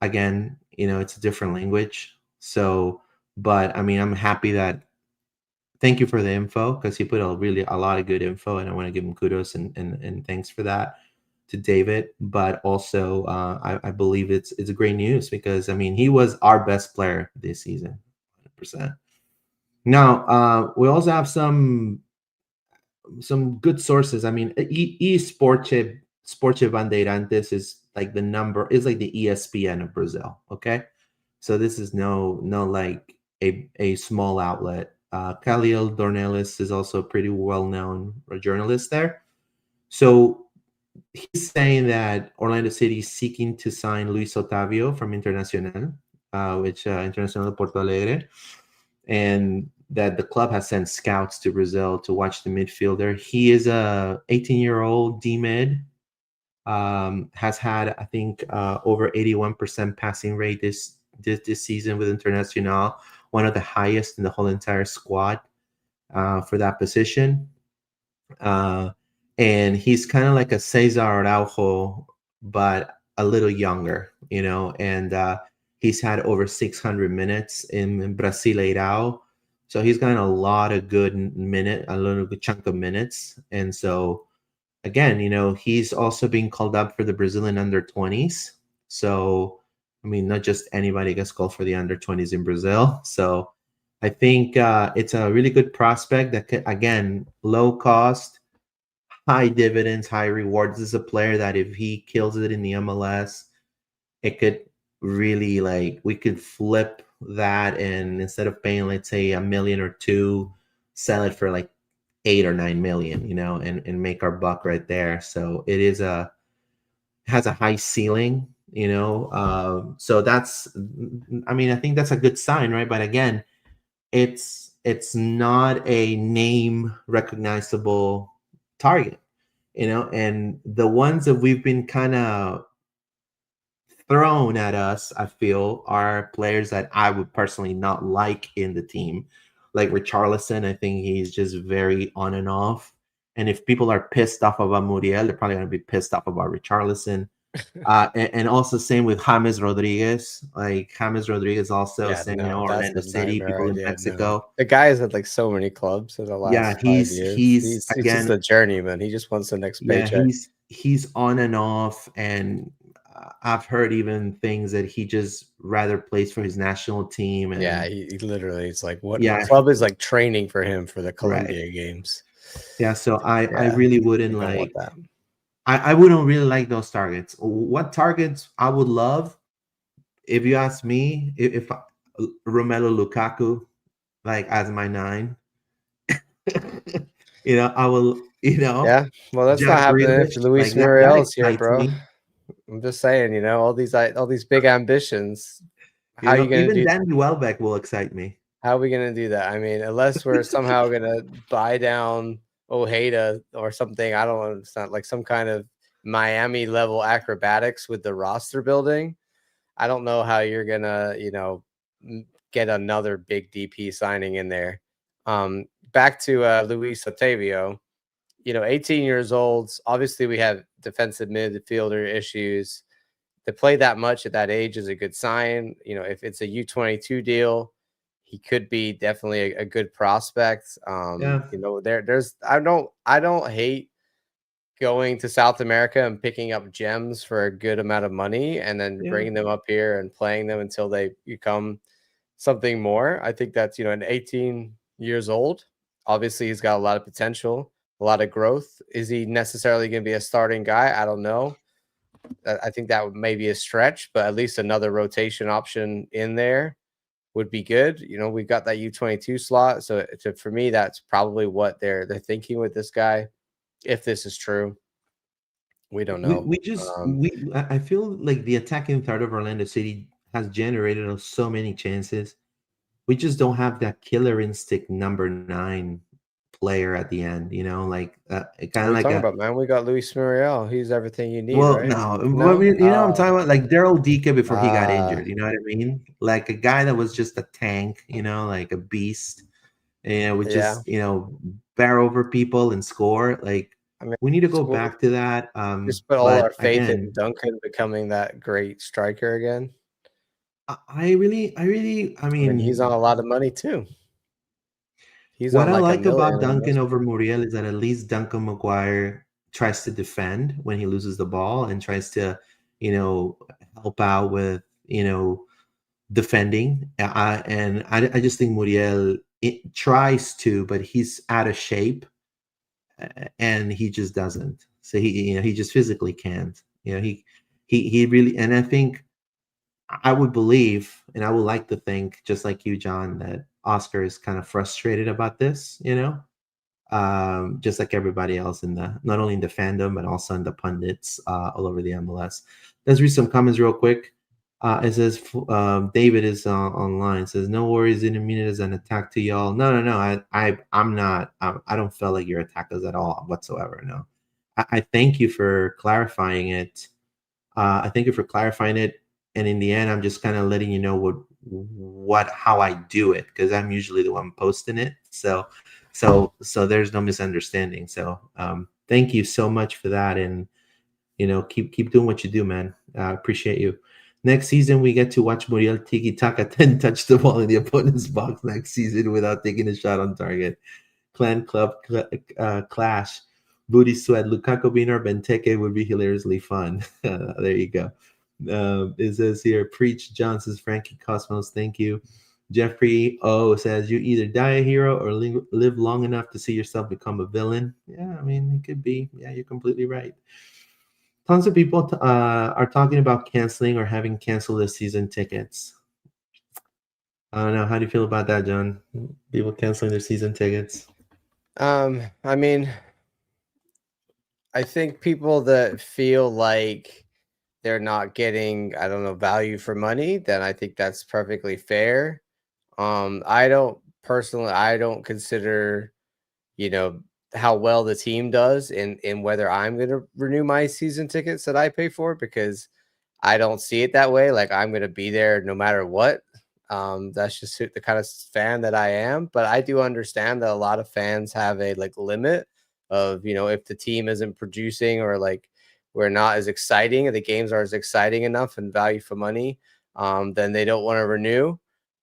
Again, it's a different language. So, but I mean, I'm happy that. Thank you for the info, because he put a lot of good info, and I want to give him kudos and thanks for that to David. But also, I believe it's great news, because I mean, he was our best player this season, 100%. Now, we also have some good sources. I mean, Esporte Bandeirantes is like the ESPN of Brazil. Okay, so this is no like a small outlet. Khalil Dornelis is also a pretty well known journalist there. So he's saying that Orlando City is seeking to sign Luis Otavio from Internacional, which Internacional de Porto Alegre, and that the club has sent scouts to Brazil to watch the midfielder. He is a 18-year-old D mid. Has had, I think, over 81% passing rate this season with Internacional, one of the highest in the whole entire squad for that position. And he's kind of like a Cesar Araujo, but a little younger, and he's had over 600 minutes in Brasileirao. So he's gotten a lot of good a little good chunk of minutes. And so, again, he's also being called up for the Brazilian under-20s. So, I mean, not just anybody gets called for the under-20s in Brazil. So I think it's a really good prospect that could, again, low cost, high dividends, high rewards. This is a player that if he kills it in the MLS, it could really, like, we could flip that, and instead of paying, let's say, $1 million or $2 million, sell it for like 8 or 9 million, and make our buck right there. So it has a high ceiling, so that's, I mean, I think that's a good sign, right? But again, it's not a name recognizable target, and the ones that we've been kind of thrown at us, I feel, are players that I would personally not like in the team. Like Richarlison, I think he's just very on and off. And if people are pissed off about Muriel, they're probably going to be pissed off about Richarlison. And also same with James Rodriguez. Like James Rodriguez also Yeah, saying, no, that's Orlando a City, nightmare people in idea. No, Mexico. the guy has had like so many clubs in the Yeah, last 5 years. he's He's just again, a journeyman. He just wants the next yeah, paycheck. he's on and off, and I've heard even things that he just rather plays for his national team. And Yeah, he literally, it's like what yeah, club is like training for him for the right. Colombia games. Yeah, so I Yeah, really wouldn't you don't want like. that. I wouldn't really like those targets. What targets I would love, if you ask me, if Romelu Lukaku, like as my 9, I will. Yeah, well, that's not Jack happening if Grealish, Luis like that Muriel's here, excites bro. me. I'm just saying, all these big ambitions. How are you gonna Even do Danny Welbeck will excite me. How are we gonna do that? I mean, unless we're somehow gonna buy down Ojeda or something, I don't understand, like some kind of Miami level acrobatics with the roster building. I don't know how you're gonna, get another big DP signing in there. Back to Luis Otavio, 18 years old. Obviously, we have defensive midfielder issues. To play that much at that age is a good sign. If it's a U22 deal, he could be definitely a good prospect. Yeah, There's I don't hate going to South America and picking up gems for a good amount of money and then yeah. bringing them up here and playing them until they become something more. I think that's, an 18 years old. Obviously, he's got a lot of potential, a lot of growth. Is he necessarily going to be a starting guy? I don't know. I think that would maybe a stretch, but at least another rotation option in there would be good. We've got that U22 slot, so for me, that's probably what they're thinking with this guy. If this is true, we don't We know. we just we I feel like the attacking third of Orlando City has generated us so many chances. We just don't have that killer instinct number 9 player at the end. Like kind What of are you like talking a. about, man? We got Luis Muriel. He's everything you need, Well, right? no, but No. I'm talking about like Daryl Dika before he got Ah, injured. You know what I mean? Like a guy that was just a tank. Like a beast. Would yeah. just bear over people and score. Like I mean, we need to go school back to that. just put all our But faith in again, Duncan becoming that great striker again. I I mean, he's on mean, a lot of money too. He's what on I like a like about million Duncan almost. over Muriel is that at least Duncan McGuire tries to defend when he loses the ball and tries to, you know, help out with, defending. I just think Muriel it tries to, but he's out of shape and he just doesn't. So he just physically can't. He really, and I think I would believe, and I would like to think, just like you, John, that Oscar is kind of frustrated about this, just like everybody else not only in the fandom, but also in the pundits all over the MLS. Let's read some comments real quick. It says, David is online. It says, no worries, didn't mean it as an attack to y'all. No. I'm not. I don't feel like you're attackers at all whatsoever. No. I thank you for clarifying it. I thank you for clarifying it. And in the end, I'm just kind of letting you know how I do it, because I'm usually the one posting it. So there's no misunderstanding. So thank you so much for that, and keep doing what you do, man. I appreciate you. Next season, we get to watch Muriel Tiki Taka 10 touch the ball in the opponent's box next season without taking a shot on target. Clan Club Clash. Booty Sweat. Lukaku being our Benteke would be hilariously fun. There you go. It says here, Preach John says, Frankie Cosmos, thank you. Jeffrey O says, you either die a hero or live long enough to see yourself become a villain. Yeah, I mean, it could be. Yeah, you're completely right. Tons of people are talking about canceling or having canceled their season tickets. I don't know. How do you feel about that, John? People canceling their season tickets? I mean, I think people that feel like they're not getting, I don't know, value for money, then I think that's perfectly fair. I don't consider, you know, how well the team does in whether I'm going to renew my season tickets that I pay for, because I don't see it that way. Like, I'm going to be there no matter what. That's just the kind of fan that I am. But I do understand that a lot of fans have a limit of, if the team isn't producing, or we're not as exciting, the games are as exciting enough and value for money, then they don't want to renew.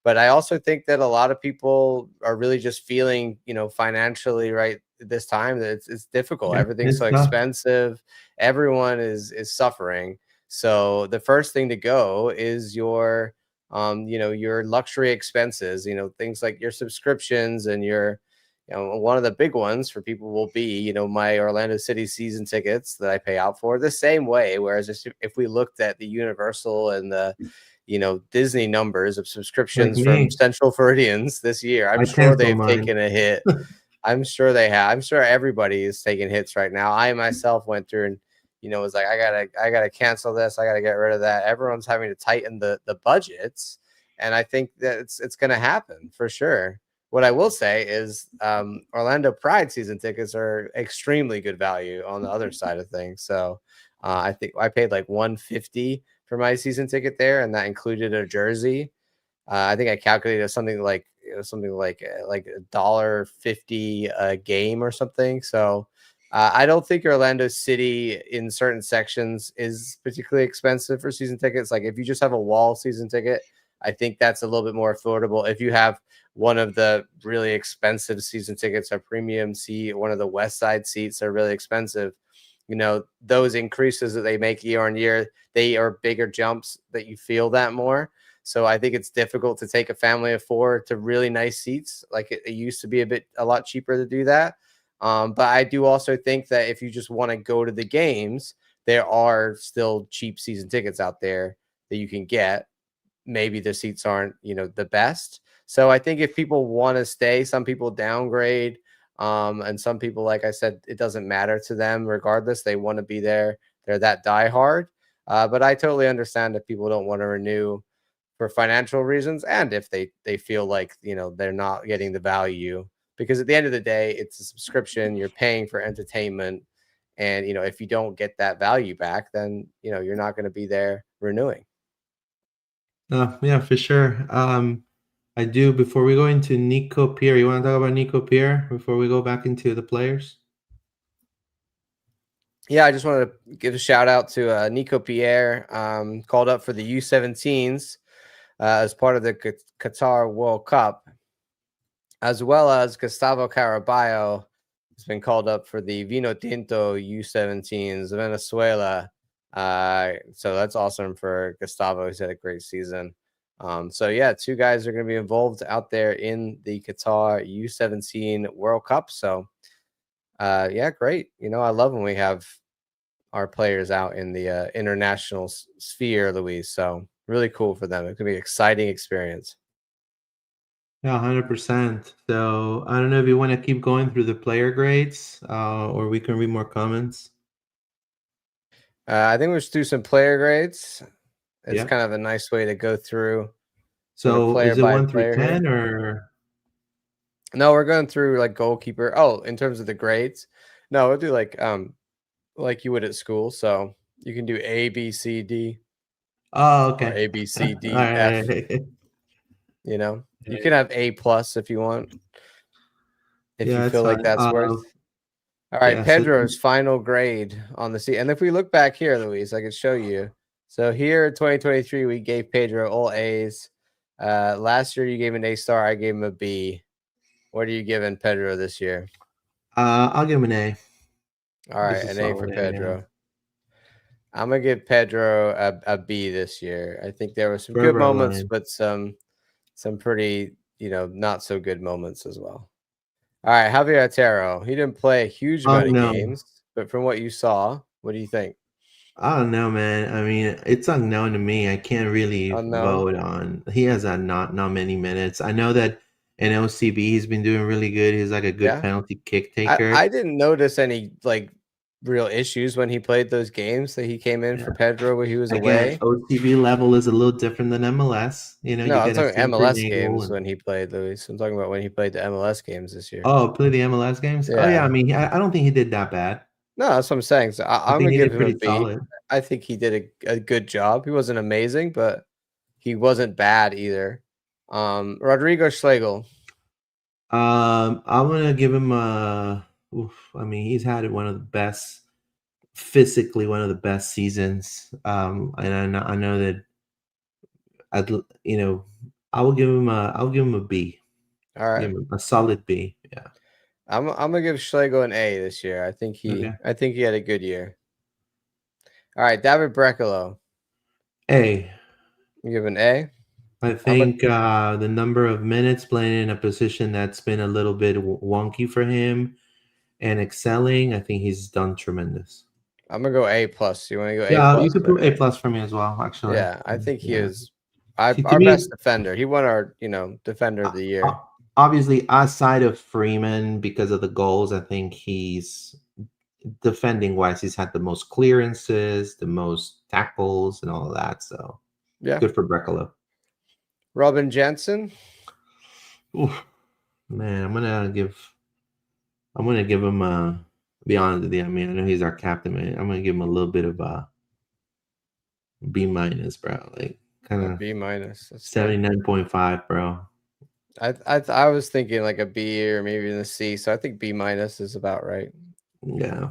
But I also think that a lot of people are really just feeling, financially right this time, that it's difficult. Yeah, Everything's so it's tough. expensive. Everyone is suffering. So the first thing to go is your luxury expenses, things like your subscriptions and your, one of the big ones for people will be, my Orlando City season tickets that I pay out for the same way. Whereas if we looked at the Universal and the, Disney numbers of subscriptions from Central Floridians this year, I'm sure they've taken a hit. I'm sure they have. I'm sure everybody is taking hits right now. I myself went through and, was like, I gotta cancel this. I gotta get rid of that. Everyone's having to tighten the budgets. And I think that it's going to happen for sure. What I will say is Orlando Pride season tickets are extremely good value on the other side of things. So I think I paid like $150 for my season ticket there, and that included a jersey. I think I calculated something like $1.50 a game or something. So I don't think Orlando City in certain sections is particularly expensive for season tickets. Like if you just have a wall season ticket, I think that's a little bit more affordable. If you have one of the really expensive season tickets, a premium seat, one of the West Side seats are really expensive. Those increases that they make year on year, they are bigger jumps that you feel that more. So I think it's difficult to take a family of 4 to really nice seats. Like it used to be a lot cheaper to do that. But I do also think that if you just want to go to the games, there are still cheap season tickets out there that you can get. Maybe the seats aren't, the best. So I think if people want to stay, some people downgrade. And some people, like I said, it doesn't matter to them regardless. They want to be there. They're that diehard. But I totally understand if people don't want to renew for financial reasons, and if they feel like, they're not getting the value, because at the end of the day, it's a subscription. You're paying for entertainment. And, if you don't get that value back, then, you're not going to be there renewing. Yeah, for sure. I do. Before we go into Nico Pierre, you want to talk about Nico Pierre before we go back into the players? Yeah, I just wanted to give a shout out to Nico Pierre, called up for the U17s as part of the Qatar World Cup, as well as Gustavo Caraballo has been called up for the Vino Tinto U17s, Venezuela. So that's awesome for Gustavo. He's had a great season. So yeah, 2 guys are going to be involved out there in the Qatar U17 World Cup. So yeah, great. I love when we have our players out in the international sphere, Luis. So really cool for them. It's going to be an exciting experience. Yeah, 100%. So I don't know if you want to keep going through the player grades, or we can read more comments. I think we'll just do some player grades. It's kind of a nice way to go through. So is it 1 through 10 here? Or? No, we're going through like goalkeeper. Oh, in terms of the grades, no, we'll do like you would at school. So you can do A, B, C, D. Oh, okay. Or A, B, C, D, F. You can have A+ if you want. If you feel like that's worth. All right, Pedro's final grade on the seat. And if we look back here, Luis, I can show you. So here, 2023, we gave Pedro all A's. Last year, you gave an A star. I gave him a B. What are you giving Pedro this year? I'll give him an A. All right, an A for Pedro. I'm going to give Pedro a B this year. I think there were some good moments, but some pretty, not so good moments as well. All right, Javier Otero. He didn't play a huge amount of games, but from what you saw, what do you think? I don't know, man. I mean, it's unknown to me. I can't really vote on. He has not many minutes. I know that in OCB he's been doing really good. He's like a good penalty kick taker. I didn't notice any like real issues when he played those games that he came in for Pedro when he was away. OCB level is a little different than MLS. No, I'm talking MLS games when he played, Luis. I'm talking about when he played the MLS games this year. Oh, play the MLS games? Yeah. Oh, yeah. I mean, I don't think he did that bad. No, that's what I'm saying. So I'm going to give him a B. Solid. I think he did a good job. He wasn't amazing, but he wasn't bad either. Rodrigo Schlegel. I'm going to give him I mean, he's had one of the best, physically one of the best seasons. And I know that I will give him a B. All right. Give him a solid B. Yeah. I'm gonna give Schlegel an A this year. I think he had a good year. All right, David Brecalo. A. You give an A? I think the number of minutes playing in a position that's been a little bit wonky for him and excelling, I think he's done tremendous. I'm gonna go A plus. You want to go A Yeah, you plus? could put A plus for me as well, actually. Yeah, I think he Yeah. is See, to our me, best defender. He won our defender of the year. obviously, outside of Freeman, because of the goals, I think he's defending wise, he's had the most clearances, the most tackles, and all of that. So Yeah, good for Brekalo. Robin Jensen. Oof, man, I'm gonna give him be honest with you. I mean, I know he's our captain, man. I'm gonna give him a little bit of a B minus, bro. Like kind A of B minus. That's fair. 79.5, bro. I was thinking like a B or maybe even a C. So I think B minus is about right. Yeah.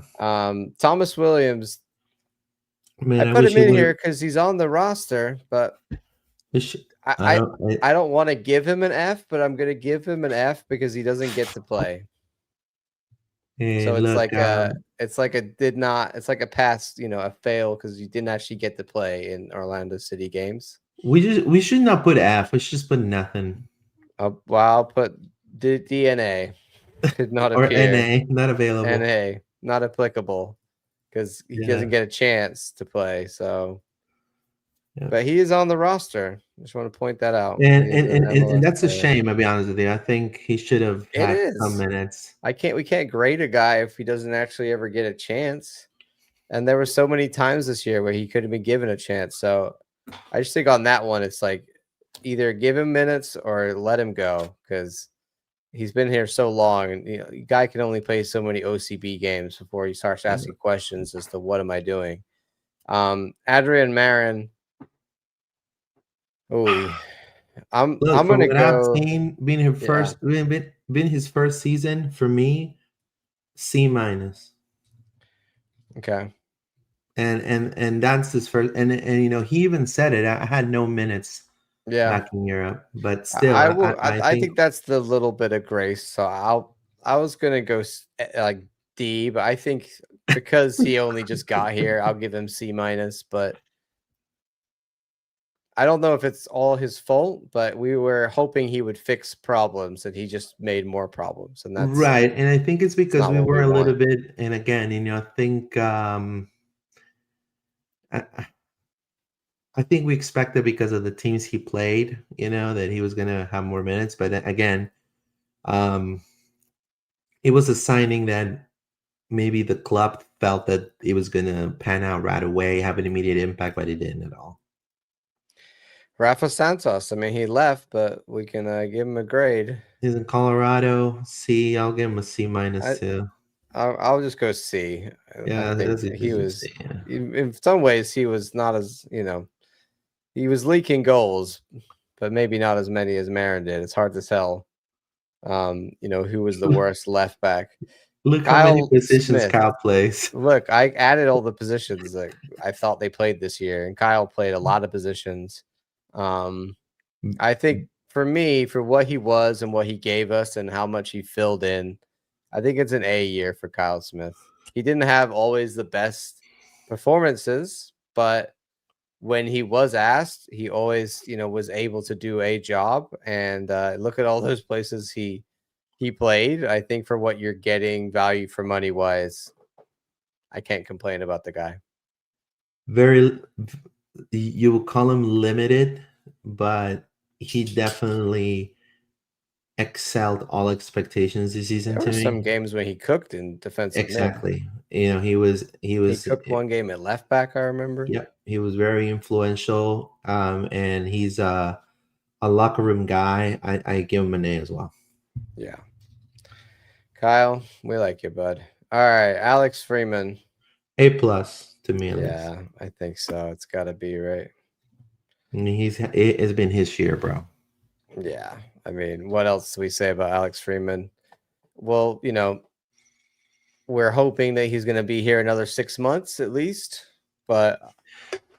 Thomas Williams. Man, I I put wish him he in would here have. because he's on the roster, but I I don't. I don't want to give him an F, but I'm gonna give him an F because he doesn't get to play. So it's Look, like a did not. It's like a pass, a fail because you didn't actually get to play in Orlando City games. we should not put F. We should just put nothing Well, I'll put DNA could not or appear. NA, not available. NA not applicable because he doesn't get a chance to play. So, Yeah. but he is on the roster. Just want to point that out. And He is and, an and, and MLS that's a player. shame. I'll be honest with you. I think he should have It had some is. minutes. We can't grade a guy if he doesn't actually ever get a chance. And there were so many times this year where he could have been given a chance. So I just think on that one, it's like either give him minutes or let him go because he's been here so long, and the guy can only play so many OCB games before he starts asking questions as to what am I doing. Adrian Marin. Oh, I'm Look, from gonna what I've go. seen, being his first season for me, C minus. Okay. And that's his first. And he even said it. I had no minutes Yeah. back in Europe, but still, I will. I I think think that's the little bit of grace. So I was gonna go like D, but I think because he only just got here, I'll give him C minus. But I don't know if it's all his fault. But we were hoping he would fix problems, and he just made more problems, and that's right. And I think it's because not we what we were a little want. bit. And again, I think I, I think we expected because of the teams he played, that he was going to have more minutes. But again, um, it was a signing that maybe the club felt that it was going to pan out right away, have an immediate impact, but it didn't at all. Rafa Santos. I mean, he left, but we can give him a grade. He's in Colorado. C. I'll give him a C minus I, too. I'll just go C. I Yeah, think that's a he decent was, C. Yeah. in some ways, he was not as he was leaking goals, but maybe not as many as Marin did. It's hard to tell. Who was the worst left back? Look how many Kyle positions Smith. Kyle plays. Look, I added all the positions that I thought they played this year, and Kyle played a lot of positions. I think for me, for what he was and what he gave us and how much he filled in, I think it's an A year for Kyle Smith. He didn't have always the best performances, but when he was asked, he always, was able to do a job. And look at all those places he played. I think for what you're getting value for money wise, I can't complain about the guy. You would call him limited, but he definitely excelled all expectations this season There to were some me. games when he cooked in defensive mid. Exactly. He Cooked one game at left back, I remember. Yep, he was very influential. And he's a locker room guy. I give him an A as well. Yeah. Kyle, we like you, bud. All right, Alex Freeman. A plus to me at least. Yeah, I think so. It's got to be right. I mean, it has been his year, bro. Yeah. I mean, what else do we say about Alex Freeman? Well, we're hoping that he's going to be here another 6 months at least, but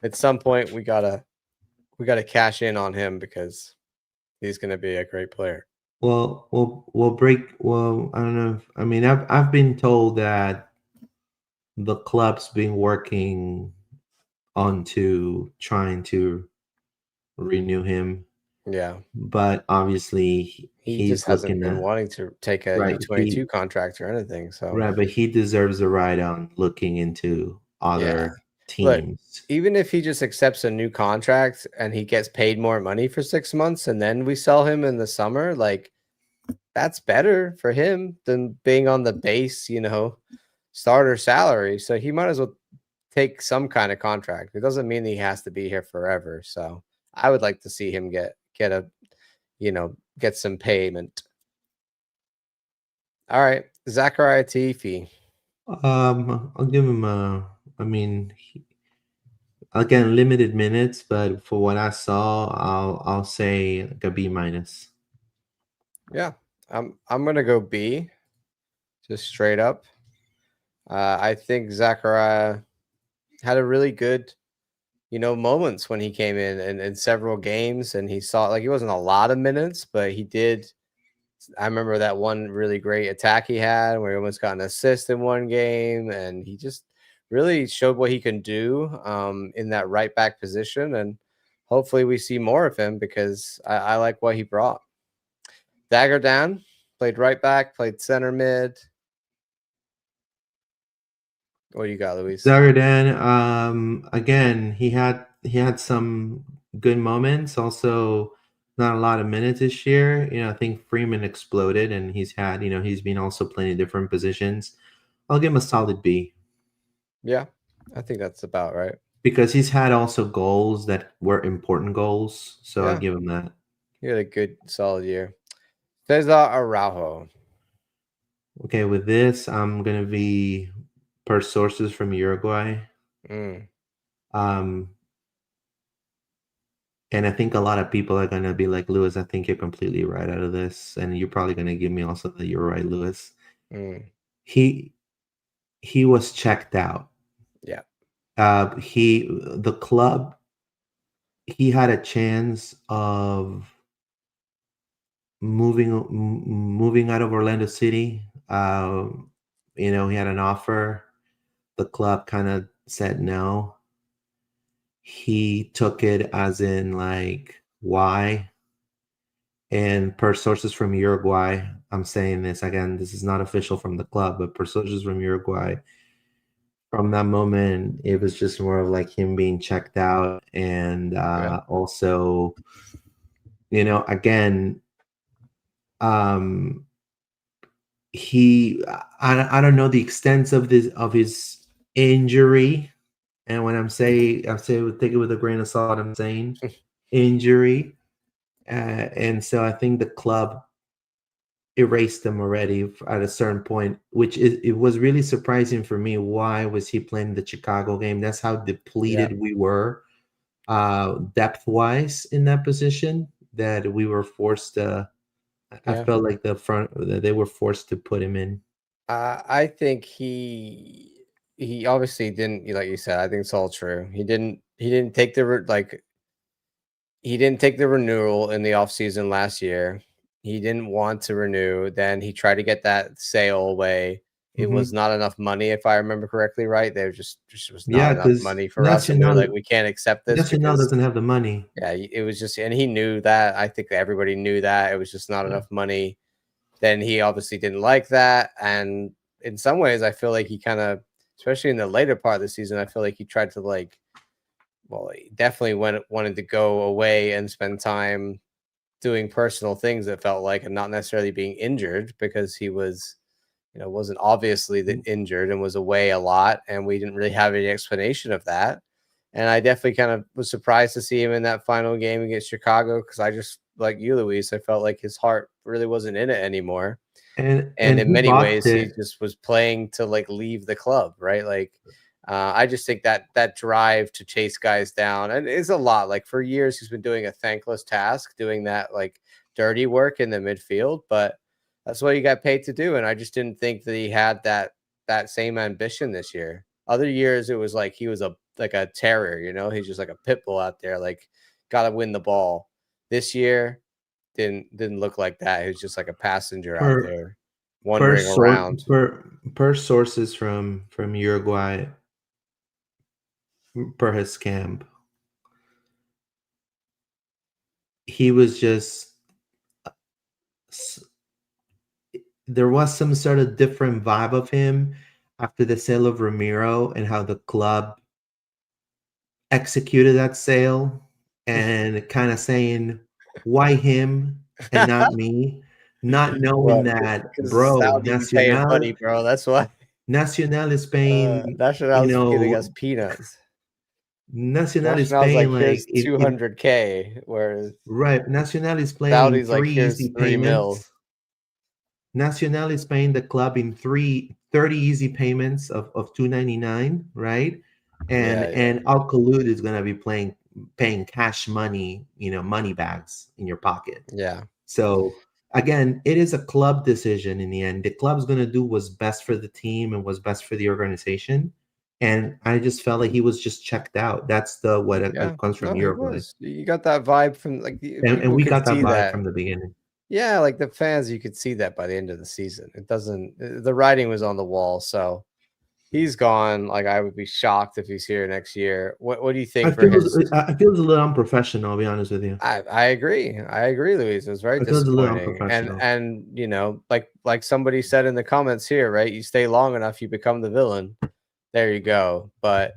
at some point we got to cash in on him because he's going to be a great player. Well, I don't know. I mean, I've been told that the club's been working on to trying to renew him. Yeah. but obviously He just he's hasn't looking been at wanting to take a right. U22 contract or anything. So, Right, but he deserves a ride on looking into yeah. other Look, teams. even if he just accepts a new contract and he gets paid more money for 6 months and then we sell him in the summer, like that's better for him than being on the base, starter salary. So he might as well take some kind of contract. It doesn't mean he has to be here forever. So I would like to see him get some payment. All right, Zachariah Tifi. I'll give him a. I mean, again, limited minutes, but for what I saw, I'll say like a B minus. Yeah, I'm gonna go B, just straight up. I think Zachariah had a really good, moments when he came in several games, and he saw like he wasn't a lot of minutes, but he did. I remember that one really great attack he had where he almost got an assist in one game, and he just really showed what he can do in that right back position. And hopefully, we see more of him because I like what he brought. Dagger down, played right back, played center mid. What do you got, Luis? Zagadan, again, he had some good moments. Also, not a lot of minutes this year. I think Freeman exploded, and he's been also playing different positions. I'll give him a solid B Yeah, I think that's about right. because he's had also goals that were important goals. So I'll Yeah, give him that. he had a good, solid year. Cesar Araujo. Okay, with this, I'm gonna be per sources from Uruguay. Mm, Um, and I think a lot of people are gonna be like, Lewis, I think you're completely right out of this, and you're probably gonna give me also that you're right, Lewis. mm, He he was checked out. yeah, The club, he had a chance of moving out of Orlando City. He had an offer. The club kind of said no. He took it as in like why. And per sources from Uruguay, I'm saying this again, this is not official from the club, but per sources from Uruguay, from that moment, it was just more of like him being checked out. And yeah, also, again, um, I don't know the extent of his injury. And when I say take it with a grain of salt, I'm saying injury. And so I think the club erased him already at a certain point, it was really surprising for me. Why was he playing the Chicago game? That's how yeah, depleted we were depth wise in that position that we were forced to. I yeah. felt like they were forced to put him in. I think he obviously didn't, like you said. I think it's all true. He didn't take he didn't take the renewal in the offseason last year. He didn't want to renew. Then he tried to get that sale away. It was Hmm. not enough money, if I remember correctly, right? There just was not Yeah, enough because money for us, and we were like, we can't accept this Nacional because doesn't have the money. yeah, it was just, and he knew that. I think everybody knew that it was just not Yeah. enough money. Then he obviously didn't like that, and in some ways, I feel like he kind of, especially in the later part of the season, I feel like he tried to he definitely wanted to go away and spend time doing personal things that felt like, and not necessarily being injured because he was, wasn't obviously injured and was away a lot, and we didn't really have any explanation of that. And I definitely kind of was surprised to see him in that final game against Chicago because I just, like you, Luis, I felt like his heart really wasn't in it anymore. And And in he many bought ways, he it. just was playing to leave the club, right? I just think that drive to chase guys down and is a lot. Like for years, he's been doing a thankless task, doing that dirty work in the midfield, but that's what he got paid to do. And I just didn't think that he had that same ambition this year. Other years, it was like he was a terrier, he's just like a pit bull out there, like got to win the ball. This year, didn't look like that. He was just like a passenger out per there wandering around. per sources from Uruguay, per his camp. he was just s- there was some sort of different vibe of him after the sale of Ramiro and how the club executed that sale and kind of saying, why him and not me? Not knowing What? that, Because bro, Saudi be paying money, bro. That's why. Nacional is paying, National you is giving know, us peanuts. Nacional is National's like, paying like here's 200K, whereas right. Nacional is playing Saudi's like, three here's easy 3 mil. payments. Nacional is paying the club in 30 easy payments of 299, right? Yeah, yeah, And Al Khalud is gonna be paying cash money, money bags in your pocket. yeah. So again, it is a club decision in the end. The club's gonna do what's best for the team and what's best for the organization. And I just felt like he was just checked out. That's the what Yeah. comes from No, he Uruguay, was. You got that vibe from like and people we could got that see vibe that. from the beginning. Yeah, like the fans, you could see that by the end of the season. It doesn't. The writing was on the wall. So he's gone. Like I would be shocked if he's here next year. What do you think for his? I feel it's a little unprofessional. I'll be honest with you. I agree. I agree, Luis. It was very I feel it's a little disappointing. unprofessional. And like somebody said in the comments here, right? You stay long enough, you become the villain. There you go. But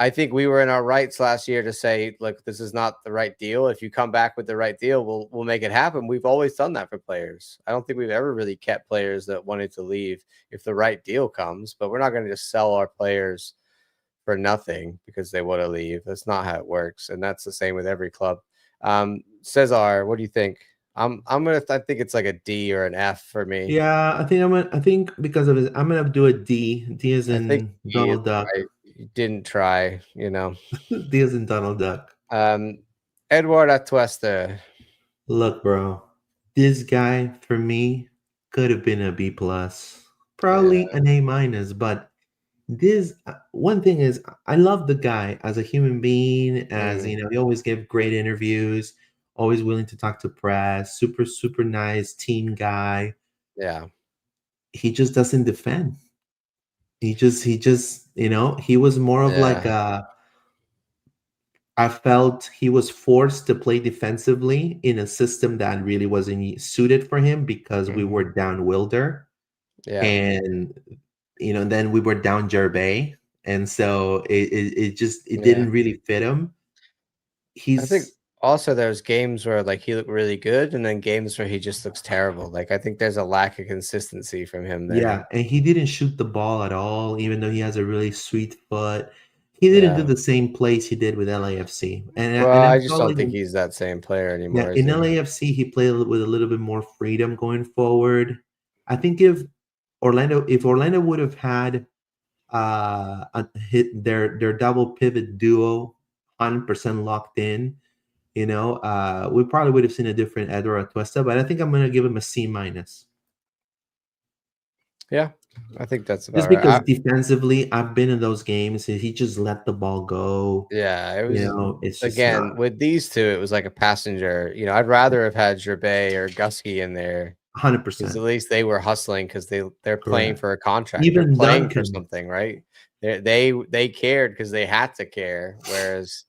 I think we were in our rights last year to say, look, this is not the right deal. If you come back with the right deal, we'll make it happen. We've always done that for players. I don't think we've ever really kept players that wanted to leave if the right deal comes, but we're not going to just sell our players for nothing because they want to leave. That's not how it works. And that's the same with every club. Cesar, what do you think? I think it's like a D or an F for me. Yeah, I think because of his, I'm gonna do a D. D is I think in he is Donald Duck. right. He didn't try, D is in Donald Duck. Um, Edward Atuesta. Look, bro, this guy for me could have been a B plus, Yeah, probably an A minus. But this one thing is, I love the guy as a human being. As mm, he always gave great interviews, always willing to talk to press. Super super nice team guy. yeah, He just doesn't defend. He just he was more of like yeah. a I felt he was forced to play defensively in a system that really wasn't suited for him because we Mhm. were down Wilder Yeah, and then we were down Jerbey, and so it yeah. didn't really fit him. I think He's also there's games where like he looked really good, and then games where he just looks terrible. Like I think there's a lack of consistency from him there. Yeah, and he didn't shoot the ball at all, even though he has a really sweet foot. He didn't do Yeah. the same plays he did with LAFC, Well, and I I just felt don't like think he's that same player yeah, anymore, is in he? LAFC, he played with a little bit more freedom going forward. I think if Orlando would have had hit their double pivot duo 100% locked in, we probably would have seen a different Edward Atuesta. But I think I'm gonna give him a C minus, Yeah, I think that's just about right. because defensively, I've been in those games and he just let the ball go. Yeah, it was It's just not again with these two. It was like a passenger. I'd rather have had Gervais or Gusky in there because 100% at least they were hustling because they're playing correct. for a contract. They're Even playing for Duncan, something, right? They cared because they had to care. Whereas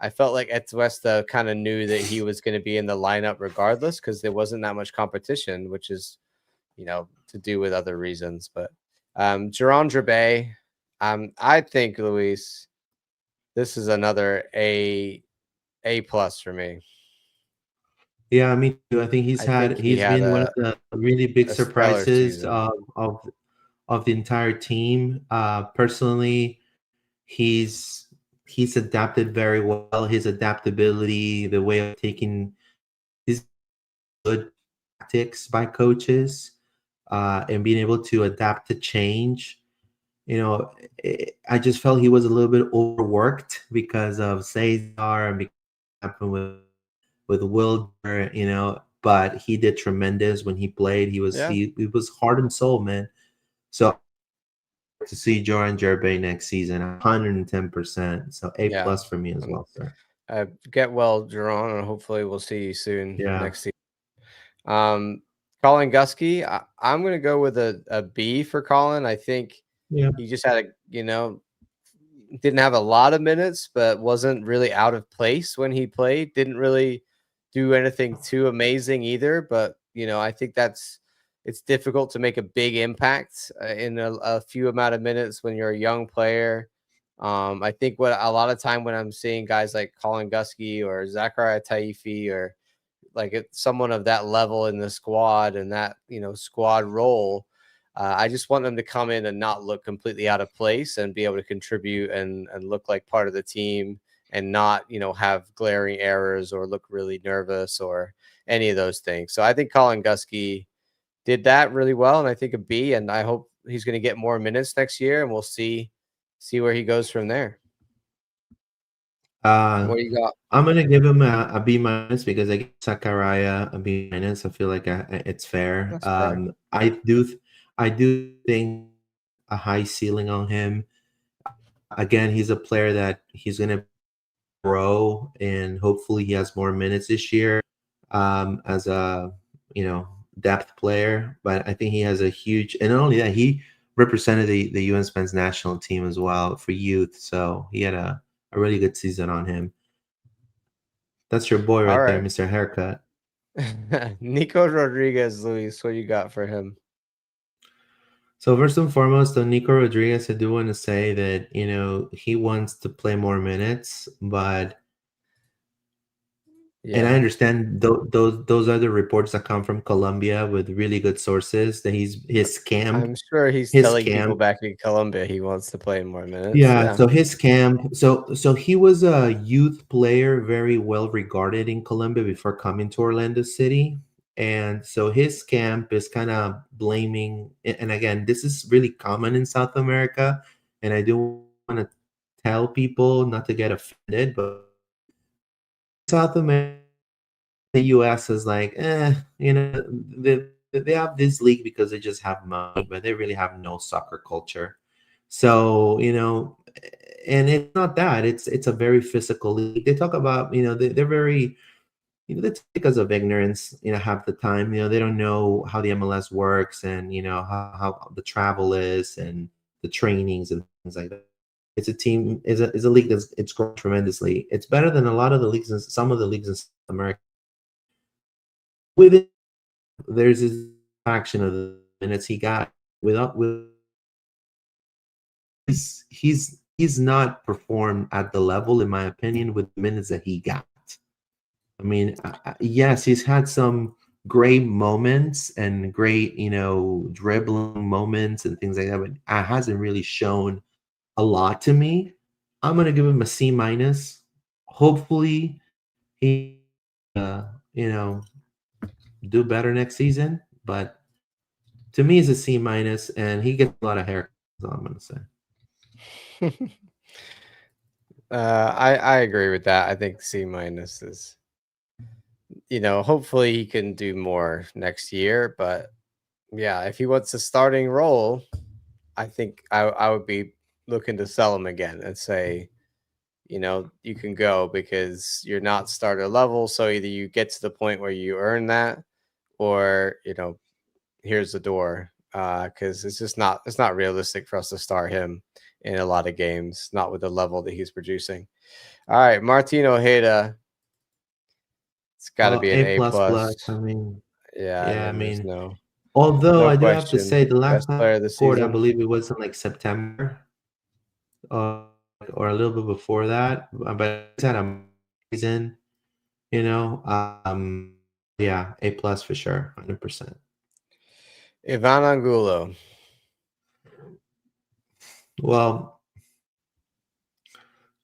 I felt like Etuesta kind of knew that he was going to be in the lineup regardless because there wasn't that much competition, which is to do with other reasons. But Jerron Gervais, I think Luis, this is another A plus for me. yeah, me too. I think I think he he's had been one of the really big a stellar surprises season. of the entire team. Personally, he's he's adapted very well. His adaptability, the way of taking his good tactics by coaches, and being able to adapt to change. I just felt he was a little bit overworked because of Cesar and because of what happened with Wilder, but he did tremendous when he played. Yeah, He was heart and soul, man. So to see Jordan Gervais next season, 110%. So A yeah. plus for me as And, well, sir. get well, Jerron, and hopefully we'll see you soon Yeah. next season. Colin Gusky, I'm going to go with a B for Colin. I think Yeah. he just had didn't have a lot of minutes, but wasn't really out of place when he played. Didn't really do anything too amazing either. But I think it's difficult to make a big impact in a few amount of minutes when you're a young player. I think what a lot of time when I'm seeing guys like Colin Gusky or Zachariah Taifi or like someone of that level in the squad and that squad role, I just want them to come in and not look completely out of place and be able to contribute and look like part of the team and not have glaring errors or look really nervous or any of those things. So I think Colin Gusky did that really well, and I think a B, and I hope he's going to get more minutes next year, and we'll see where he goes from there. What do you got? I'm gonna give him a B minus because I give Sakurai a B minus. I feel like it's fair. That's fair. I do think a high ceiling on him. Again, he's a player that he's gonna grow, and hopefully he has more minutes this year as a depth player. But I think he has a huge, and not only that, he represented the U.S. men's national team as well for youth. So he had a really good season on him. That's your boy right there, Mr. Haircut. Nico Rodriguez, Luis, what you got for him? So first and foremost, on Nico Rodriguez, I do want to say that he wants to play more minutes, but and I understand those are the reports that come from Colombia with really good sources that his camp. I'm sure he's telling people back in Colombia he wants to play more minutes. Yeah. So his camp. So he was a youth player, very well regarded in Colombia before coming to Orlando City. And so his camp is kind of blaming, and again, this is really common in South America. And I do want to tell people not to get offended, but South America, the US is like, they have this league because they just have money, but they really have no soccer culture. So, and it's not that, it's a very physical league. They talk about, they're very, that's because of ignorance, half the time, they don't know how the MLS works and, how the travel is and the trainings and things like that. It's a league it's grown tremendously. It's better than a lot of the leagues in some of the leagues in South America. With it, there's this fraction of the minutes he got he's not performed at the level, in my opinion, with the minutes that he got. I mean, yes, he's had some great moments and great, dribbling moments and things like that, but it hasn't really shown a lot to me. I'm gonna give him a C minus. Hopefully, he, do better next season. But to me, it's a C minus, and he gets a lot of haircuts. That's all I'm gonna say. I agree with that. I think C minus is, hopefully he can do more next year. But yeah, if he wants a starting role, I think I would be looking to sell him again and say, you can go because you're not starter level. So either you get to the point where you earn that, or here's the door. Because it's not realistic for us to start him in a lot of games, not with the level that he's producing. All right, Martin Ojeda. It's got to be an A plus. I mean, yeah. I mean, no. Although no I do question. have to say, the last time player of the scored, I season. believe it was in like September, or a little bit before that. But it's had a season, yeah, A plus for sure, 100%. Ivan Angulo. Well,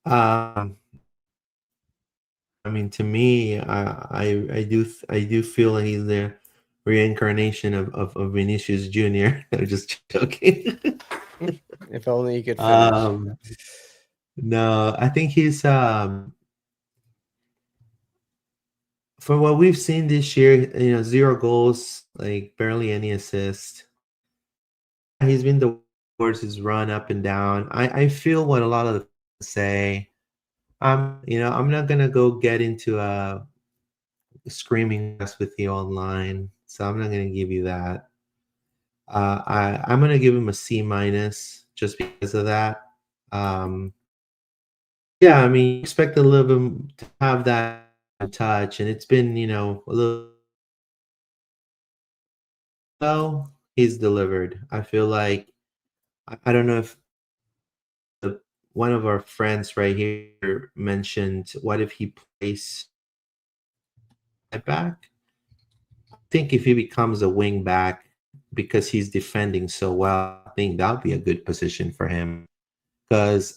I mean, to me, I do feel like he's the reincarnation of Vinicius Jr. I'm just joking. If only he could finish. No, I think he's for what we've seen this year, 0 goals, like barely any assist. He's been the worst. His run up and down. I feel what a lot of the fans say. I'm not gonna go get into a screaming mess with you online, so I'm not gonna give you that. I'm gonna give him a C minus just because of that. Yeah, I mean, you expect a little bit to have that touch, and it's been a little. Well, he's delivered. I feel like I don't know if one of our friends right here mentioned, what if he plays back? I think if he becomes a wing back because he's defending so well, I think that would be a good position for him. Because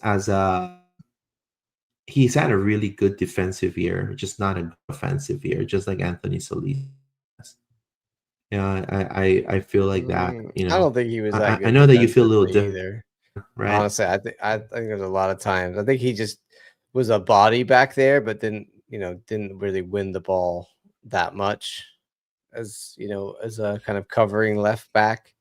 he's had a really good defensive year, just not a good offensive year, just like Anthony Solis. Yeah, I feel like that. I don't think he was that I good know that you feel a little defensively different, either. right? Honestly, I think there's a lot of times. I think he just was a body back there, but didn't really win the ball that much as a kind of covering left back.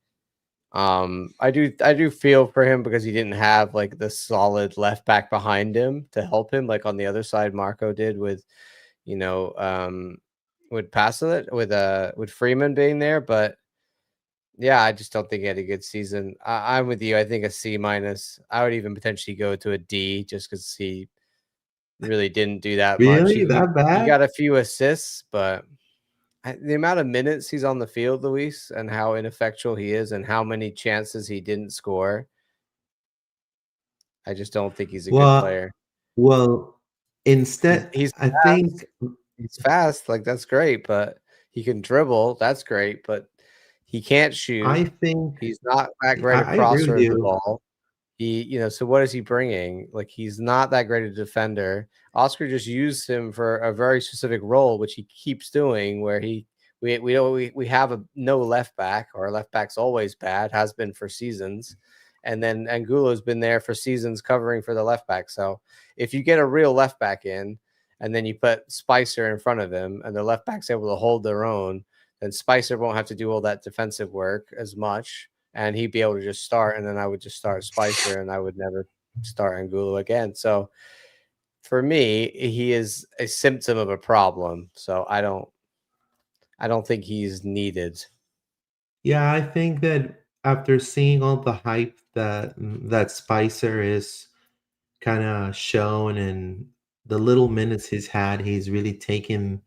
I do feel for him because he didn't have like the solid left back behind him to help him, like on the other side, Marco did you know, um, with Pasalic, with Freeman being there. But yeah, I just don't think he had a good season. I'm with you. I think a C minus. I would even potentially go to a D just because he really didn't do that much. Really, He that he bad? got a few assists, but the amount of minutes he's on the field, Luis, and how ineffectual he is, and how many chances he didn't score, I just don't think he's a good Well, player. well, He's instead, he's I fast. think, He's fast, like that's great, but he can dribble. That's great, but he can't shoot. I think, He's not that great a I agree with crosser of the you. ball. So what is he bringing? Like, he's not that great a defender. Oscar just used him for a very specific role, which he keeps doing, where we have no left back, or our left back's always bad, has been for seasons. And then Angulo's been there for seasons covering for the left back. So if you get a real left back in, and then you put Spicer in front of him, and the left back's able to hold their own, then Spicer won't have to do all that defensive work as much, and he'd be able to just start, and then I would just start Spicer, and I would never start Angulo again. So for me, he is a symptom of a problem. So I don't think he's needed. Yeah, I think that after seeing all the hype that Spicer is kind of shown, and the little minutes he's had, he's really taking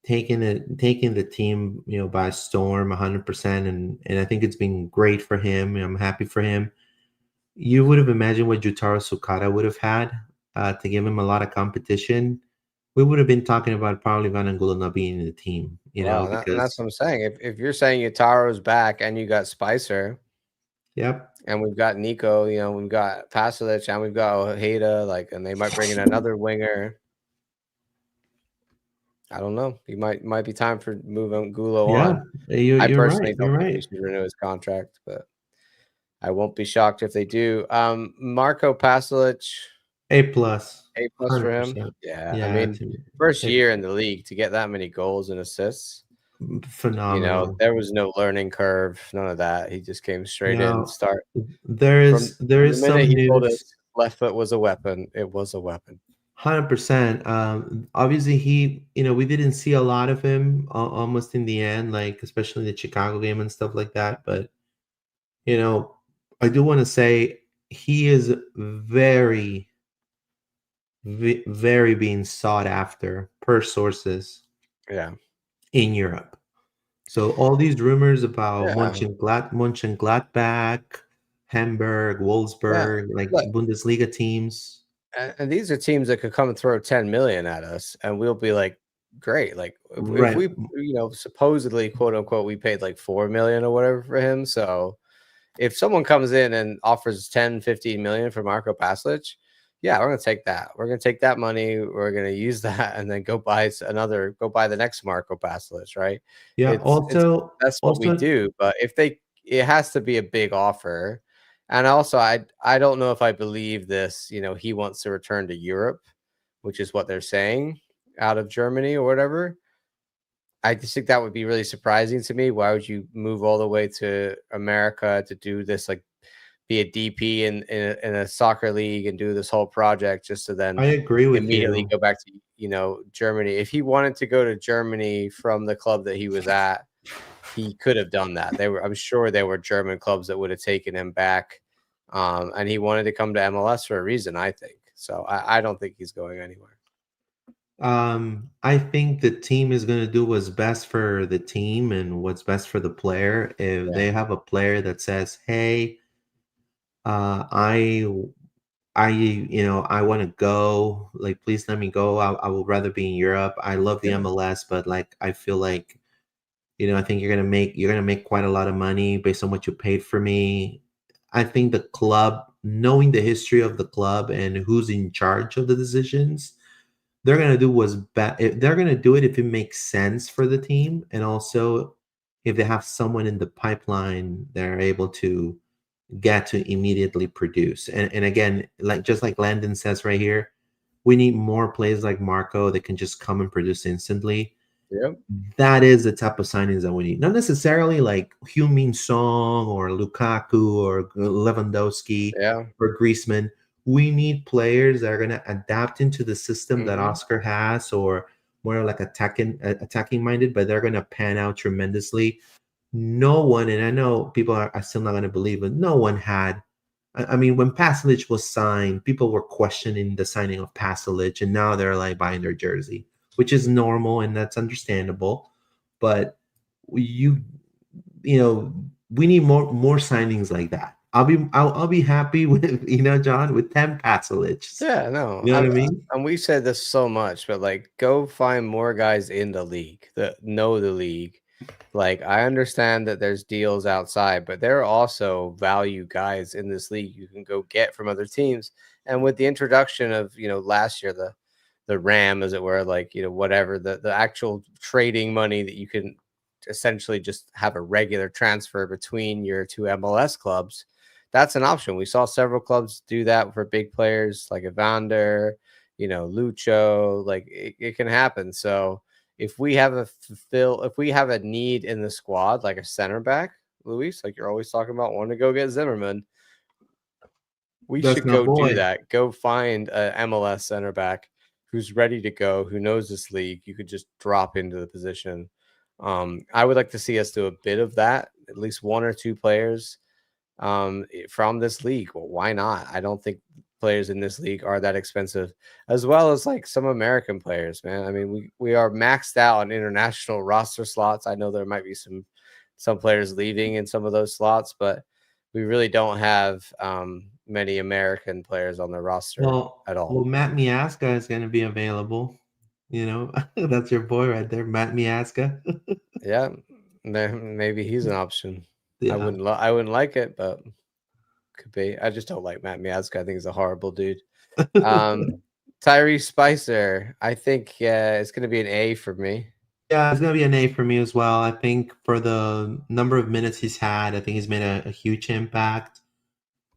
the team, by storm 100%, and I think it's been great for him. I'm happy for him. You would have imagined what Jutaro Sukata would have had to give him a lot of competition. We would have been talking about probably Van Angulo not being in the team, Well, and that's because what I'm saying. If you're saying Utaro's back and you got Spicer yep, and we've got Nico, we've got Pasalic and we've got Ojeda, like, and they might bring in another winger. I don't know. He might be time for moving Gulo yeah, on. I you're right, personally you're don't think he right. should renew his contract, but I won't be shocked if they do. Marco Pasalic, A plus, A plus for him. 100%. Yeah, I Yeah, mean, to first A year in the league to get that many goals and assists. phenomenal. There was no learning curve, none of that. He just came straight in, Now start there from is there from the is minute some he told us news. left foot was a weapon. It was a weapon. 100%. Obviously, we didn't see a lot of him almost in the end, like especially the Chicago game and stuff like that. But you know, I do want to say he is very being sought after per sources Yeah, in Europe. So all these rumors about yeah, Mönchengladbach, Hamburg, yeah. Wolfsburg, like Look, Bundesliga teams. and these are teams that could come and throw 10 million at us, and we'll be like, great. Like, if Right. we, supposedly, quote unquote, we paid like 4 million or whatever for him. So if someone comes in and offers 10, 15 million for Marco Paslic, yeah, we're gonna take that. We're gonna take that money. We're gonna use that and then go buy the next Marco Paslic, right? Yeah. It's That's what we Also, do. But it has to be a big offer. And also, I don't know if I believe this. He wants to return to Europe, which is what they're saying, out of Germany or whatever. I just think that would be really surprising to me. Why would you move all the way to America to do this, like be a DP in a soccer league and do this whole project just to then I agree with immediately you. go back to, Germany? If he wanted to go to Germany from the club that he was at, he could have done that. I'm sure there were German clubs that would have taken him back. And he wanted to come to MLS for a reason, I think. So I don't think he's going anywhere. I think the team is going to do what's best for the team and what's best for the player. If Yeah. they have a player that says, "Hey, I want to go. Like, please let me go. I would rather be in Europe. I love the Yeah. MLS, but like, I feel like, I think you're gonna make quite a lot of money based on what you paid for me." I think the club, knowing the history of the club and who's in charge of the decisions, they're gonna do what's best. They're gonna do it if it makes sense for the team, and also if they have someone in the pipeline, they're able to get to immediately produce. And again, like just like Landon says right here, we need more players like Marco that can just come and produce instantly. Yep. That is the type of signings that we need. Not necessarily like Heung-min Song or Lukaku or Lewandowski Yeah. or Griezmann. We need players that are going to adapt into the system that Hmm. Oscar has, or more like attacking minded, but they're going to pan out tremendously. No one, and I know people are still not going to believe it, no one had. I mean, when Pasalic was signed, people were questioning the signing of Pasalic, and now they're like buying their jersey, which is normal and that's understandable. But you, you know, we need more signings like that. I'll be happy with John, with 10 Pasalics. Yeah, no, You know what I mean? and we said this so much, but like, go find more guys in the league that know the league. Like, I understand that there's deals outside, but there are also value guys in this league you can go get from other teams. And with the introduction of, last year, the RAM, as it were, like, whatever, the actual trading money that you can essentially just have a regular transfer between your two MLS clubs, that's an option. We saw several clubs do that for big players like Evander, Lucho. Like, it can happen. So if we have if we have a need in the squad, like a center back, Luis, like you're always talking about wanting to go get Zimmerman, we That's should my go do boy. that. Go find a MLS center back who's ready to go, who knows this league. You could just drop into the position. I would like to see us do a bit of that, at least one or two players from this league. Well, why not? I don't think players in this league are that expensive, as well as like some American players, man. I mean, we are maxed out on international roster slots. I know there might be some players leaving in some of those slots, but we really don't have many American players on the roster at Well, all. Matt Miazga is going to be available. That's your boy right there, Matt Miazga. Yeah, maybe he's an option. Yeah. I wouldn't like it, but could be. I just don't like Matt Miazga. I think he's a horrible dude. Um, Tyrese Spicer, I think it's going to be an A for me. Yeah, it's gonna be an A for me as well. I think for the number of minutes he's had, I think he's made a huge impact.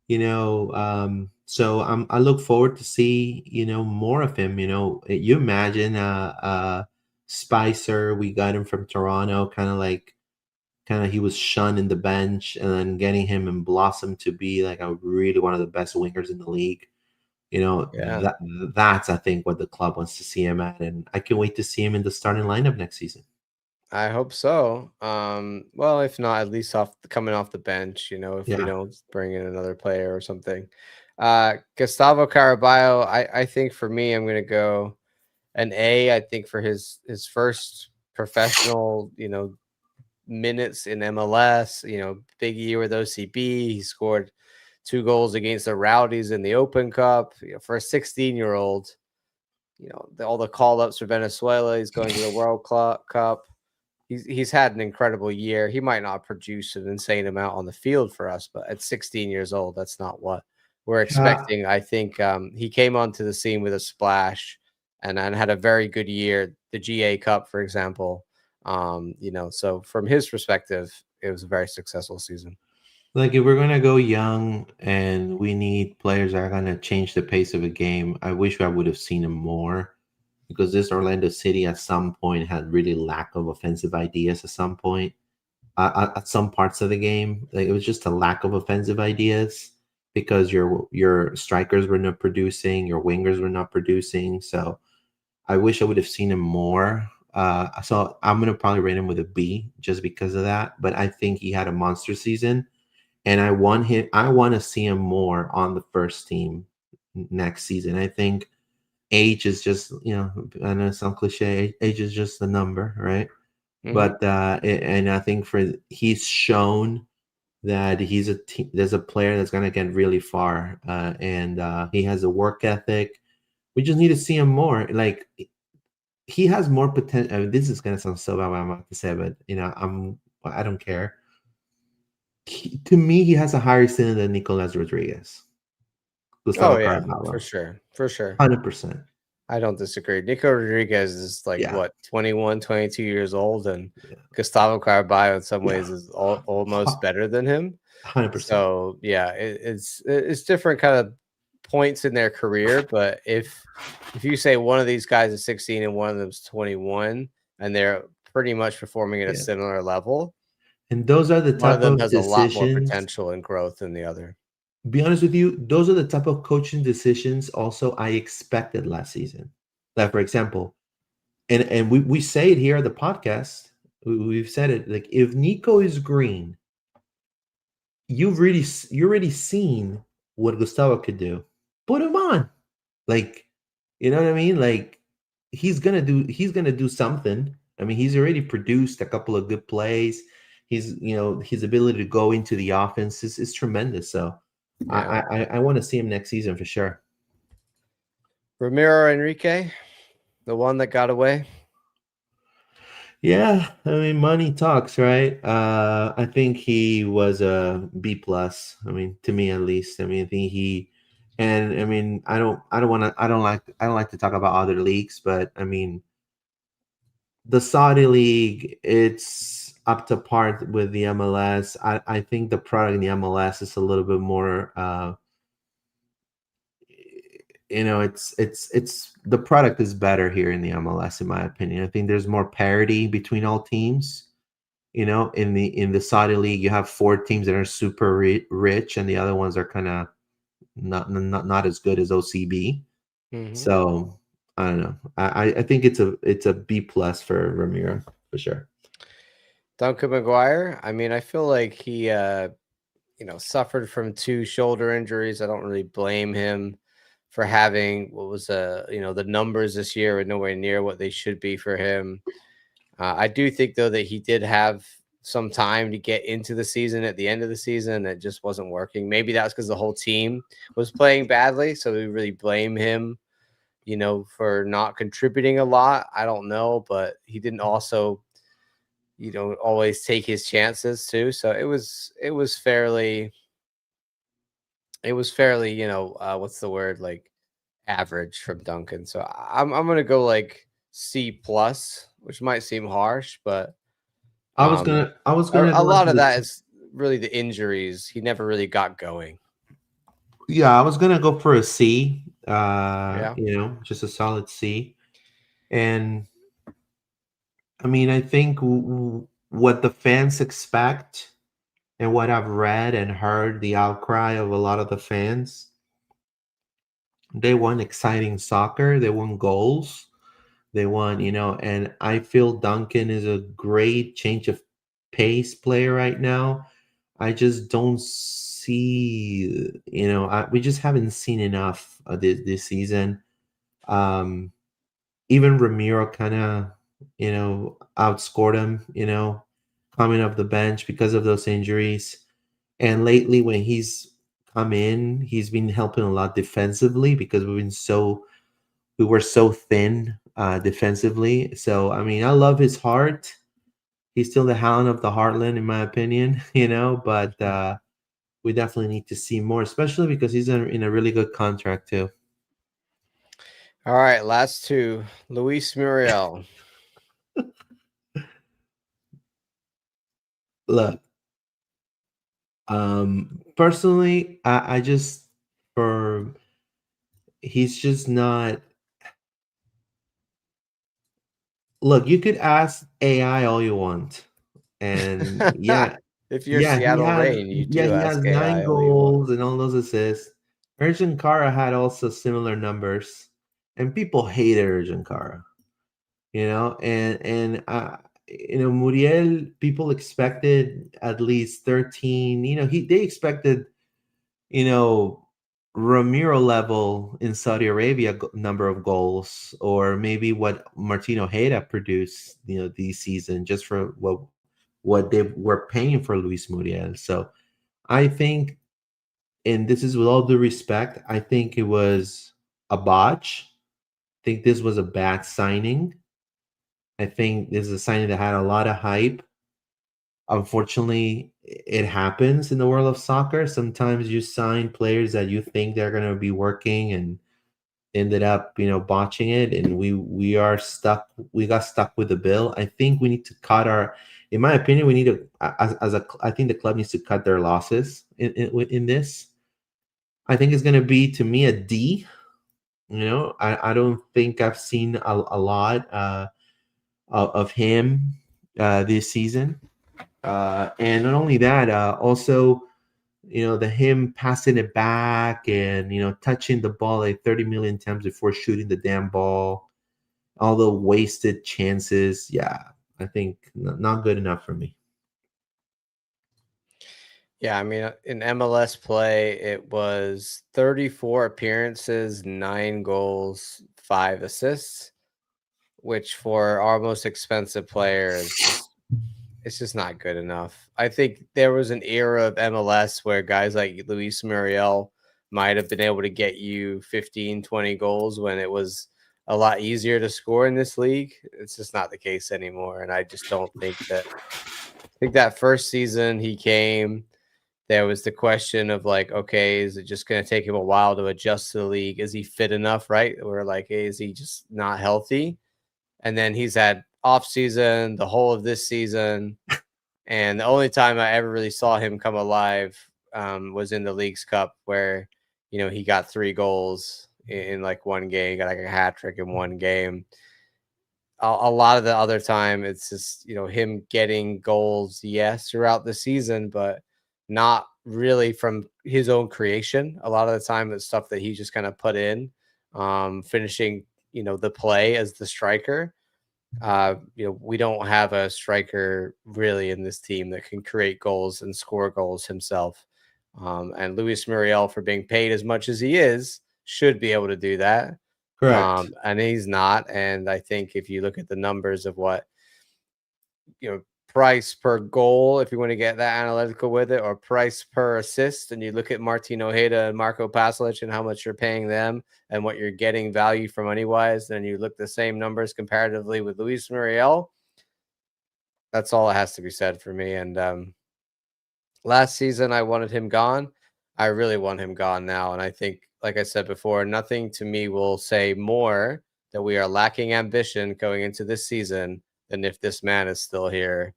So I look forward to see more of him. You imagine Spicer, we got him from Toronto, kind of he was shunned in the bench, and then getting him and blossom to be like a really one of the best wingers in the league. Yeah, That's I think what the club wants to see him at, and I can wait to see him in the starting lineup next season. I hope so. Well, if not, at least coming off the bench, if we Yeah. don't bring in another player or something. Gustavo Caraballo, I think for me, I'm going to go an A. I think for his first professional, minutes in MLS, big year with OCB. He scored 2 goals against the Rowdies in the Open Cup. For a 16-year-old, all the call ups for Venezuela. He's going to the World Cup. He's had an incredible year. He might not produce an insane amount on the field for us, but at 16 years old, that's not what we're Uh, expecting. I think he came onto the scene with a splash and had a very good year. The GA Cup, for example. So from his perspective, it was a very successful season. Like if we're gonna go young and we need players that are gonna change the pace of a game, I wish I would have seen him more, because this Orlando City at some point had really lack of offensive ideas at some point. At some parts of the game, like it was just a lack of offensive ideas because your strikers were not producing, your wingers were not producing. So I wish I would have seen him more. So I'm gonna probably rate him with a B just because of that. But I think he had a monster season, and I want him. I want to see him more on the first team next season. I think age is just, I know it's some cliche. Age is just a number, right? Mhm. But and I think he's shown that there's a player that's gonna get really far, and he has a work ethic. We just need to see him more. Like he has more potential. I mean, this is gonna sound so bad what I'm about to say, but I don't care. To me, he has a higher ceiling than Nicolas Rodriguez, Oh Gustavo yeah, for Carvalho, sure. For sure. 100%. I don't disagree. Nico Rodriguez is like Yeah, what, 21, 22 years old, and yeah, Gustavo Carballo in some yeah, ways is almost better than him. 100%. So yeah, it's different kind of points in their career. But if you say one of these guys is 16 and one of them's 21, and they're pretty much performing at a Yeah, similar level, and those are the one of type them of has a lot more decisions. potential and growth than the other. Be honest with you, those are the type of coaching decisions also I expected last season. Like for example, and we say it here at the podcast. We've said it, like if Nico is green, you already seen what Gustavo could do. Put him on. Like, you know what I mean? Like he's gonna do something. I mean, he's already produced a couple of good plays. His ability to go into the offense is tremendous. So Yeah, I want to see him next season for sure. Ramiro Enrique, the one that got away. Yeah, I mean, money talks, right? I think he was a B plus. I mean, to me at least. I mean, I think and I mean, I don't like to talk about other leagues, but I mean, the Saudi league, it's up to par with the MLS. I think the product in the MLS is a little bit more. It's the product is better here in the MLS, in my opinion. I think there's more parity between all teams. In the Saudi league, you have four teams that are super rich, and the other ones are kind of not as good as OCB. Hmm. So I don't know. I think it's a B plus for Ramiro for sure. Duncan McGuire. I mean, I feel like he suffered from two shoulder injuries. I don't really blame him for having what was the numbers this year are nowhere near what they should be for him. I do think though that he did have some time to get into the season at the end of the season. It just wasn't working. Maybe that's because the whole team was playing badly. So we really blame him, for not contributing a lot. I don't know, but he didn't also, always take his chances too. So it was fairly, what's the word, like average from Duncan. So I'm gonna go like C plus, which might seem harsh, but I was a, gonna a go lot into of the that is really the injuries. He never really got going. Yeah, I was gonna go for a C. Yeah. Just a solid C. And I mean, I think what the fans expect and what I've read and heard, the outcry of a lot of the fans, they want exciting soccer, they want goals, they want, and I feel Duncan is a great change of pace player right now. I just don't see, we just haven't seen enough this season. Um, Even Ramiro kind of, outscored him, coming off the bench because of those injuries. And lately, when he's come in, he's been helping a lot defensively because we were so thin defensively. So I mean, I love his heart. He's still the hound of the heartland, in my opinion, but we definitely need to see more, especially because he's in a really good contract too. All right. Last two. Luis Muriel. Look, personally, I just for he's just not. Look, you could ask AI all you want, and yeah, If you're yeah, Seattle Rain, you do he ask has nine AI all you want. goals and all those assists. Urgent Kara had also similar numbers, and people hated Urgent Kara, and Muriel, people expected at least 13. They expected, you know Ramiro level in Saudi Arabia number of goals, or maybe what Martino Ojeda produced, this season, just for what they were paying for Luis Muriel. So I think, and this is with all due respect, I think it was a botch. I think this was a bad signing. I think this is a signing that had a lot of hype. Unfortunately, it happens in the world of soccer. Sometimes you sign players that you think they're going to be working and ended up, botching it, and we are stuck. We got stuck with the bill. I think we need to cut our. In my opinion, we need to, I think the club needs to cut their losses in this. I think it's going to be, to me, a D. I don't think I've seen a lot of him this season. And not only that, also, the him passing it back and, touching the ball like 30 million times before shooting the damn ball, all the wasted chances. Yeah, I think not good enough for me. Yeah, I mean, in MLS play, it was 34 appearances, 9 goals, 5 assists, which for our most expensive player is just, it's just not good enough. I think there was an era of MLS where guys like Luis Muriel might have been able to get you 15, 20 goals when it was a lot easier to score in this league. It's just not the case anymore. And I just don't think that, I think that first season he came, there was the question of like, okay, is it just going to take him a while to adjust to the league? Is he fit enough? Right? Or like, hey, is he just not healthy? And then he's had off season, the whole of this season. And the only time I ever really saw him come alive was in the Leagues Cup, where, he got 3 goals in like one game, got like a hat trick in one game. A lot of the other time, it's just, him getting goals, yes, throughout the season, but not really from his own creation. A lot of the time, it's stuff that he just kind of put in, finishing, the play as the striker. We don't have a striker really in this team that can create goals and score goals himself. And Luis Muriel, for being paid as much as he is, should be able to do that. Correct. And he's not. And I think if you look at the numbers of what, price per goal, if you want to get that analytical with it, or price per assist, and you look at Martin Ojeda and Marco Pasalic and how much you're paying them and what you're getting value for money wise, then you look the same numbers comparatively with Luis Muriel. That's all that has to be said for me. And last season I wanted him gone. I really want him gone now. And I think, like I said before, nothing to me will say more that we are lacking ambition going into this season than if this man is still here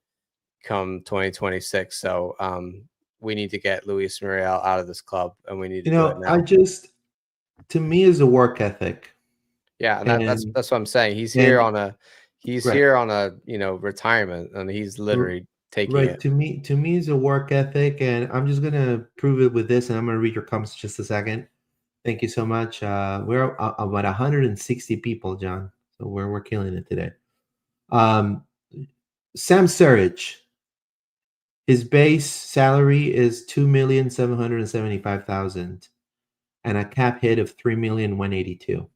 come 2026. So we need to get Luis Muriel out of this club, and we need to do it now. To me, is a work ethic. Yeah, and that's what I'm saying. He's here on a retirement, and he's literally taking it. To me is a work ethic, and I'm just gonna prove it with this, and I'm gonna read your comments in just a second. Thank you so much. We're about 160 people, John. So we're killing it today. Sam Surridge, his base salary is $2,775,000 and a cap hit of $3,182,000.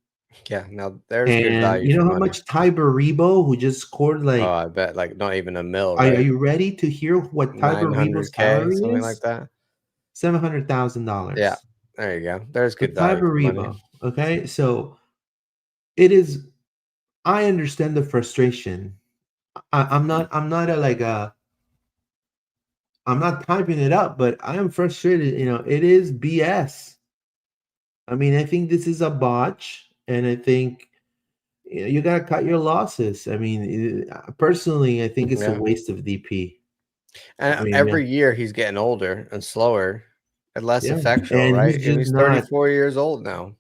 Yeah, now there's good value. You know for how money. much Ty Baribo, who just scored like, I bet like not even a mil, right? Are you ready to hear what Ty Baribo's salary is? Something like that. $700,000. Yeah, there you go. There's good Ty value for money. Baribo. Okay, so it is. I understand the frustration. I'm not I'm not typing it up, but I am frustrated. It is BS. I mean, I think this is a botch, and I think you gotta cut your losses. I mean, personally, I think it's a waste of DP. And every year he's getting older and slower and less effectual, and right? He's 34 years old now.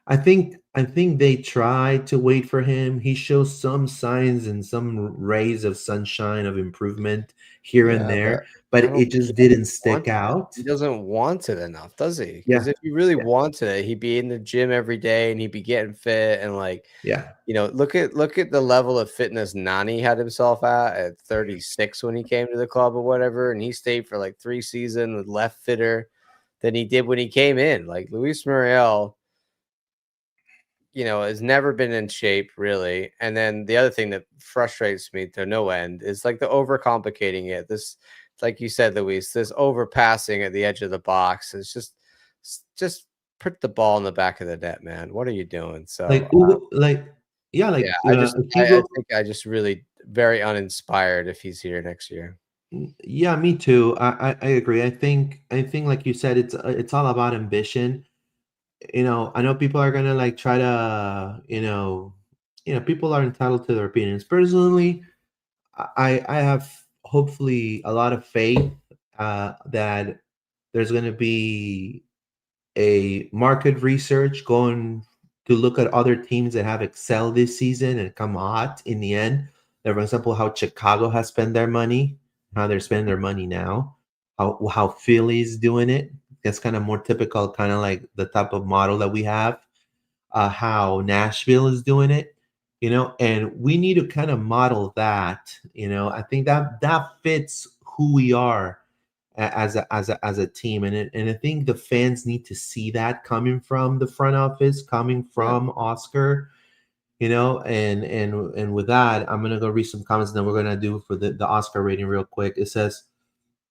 I think they try to wait for him. He shows some signs and some rays of sunshine of improvement here and there, but it just didn't stick out. He doesn't want it enough, does he? Because if he really wanted it, he'd be in the gym every day and he'd be getting fit and look at the level of fitness Nani had himself at 36 when he came to the club or whatever, and he stayed for like 3 seasons with left fitter. than he did when he came in. Like Luis Muriel, has never been in shape really. And then the other thing that frustrates me to no end is like the overcomplicating it. This, like you said, Luis, this overpassing at the edge of the box. It's just put the ball in the back of the net, man. What are you doing? So yeah, like I think I just really very uninspired if he's here next year. Yeah, me too. I agree. I think like you said, it's all about ambition. I know people are gonna like try to, people are entitled to their opinions. Personally, I have hopefully a lot of faith that there's gonna be a market research going to look at other teams that have excelled this season and come hot in the end. Like, for example, how Chicago has spent their money, how they're spending their money now, how Philly's doing it. That's kind of more typical, kind of like the type of model that we have. How Nashville is doing it, and we need to kind of model that. I think that fits who we are as a team, and I think the fans need to see that coming from the front office, coming from Oscar, and with that, I'm gonna go read some comments, and then we're gonna do for the Oscar rating real quick. It says,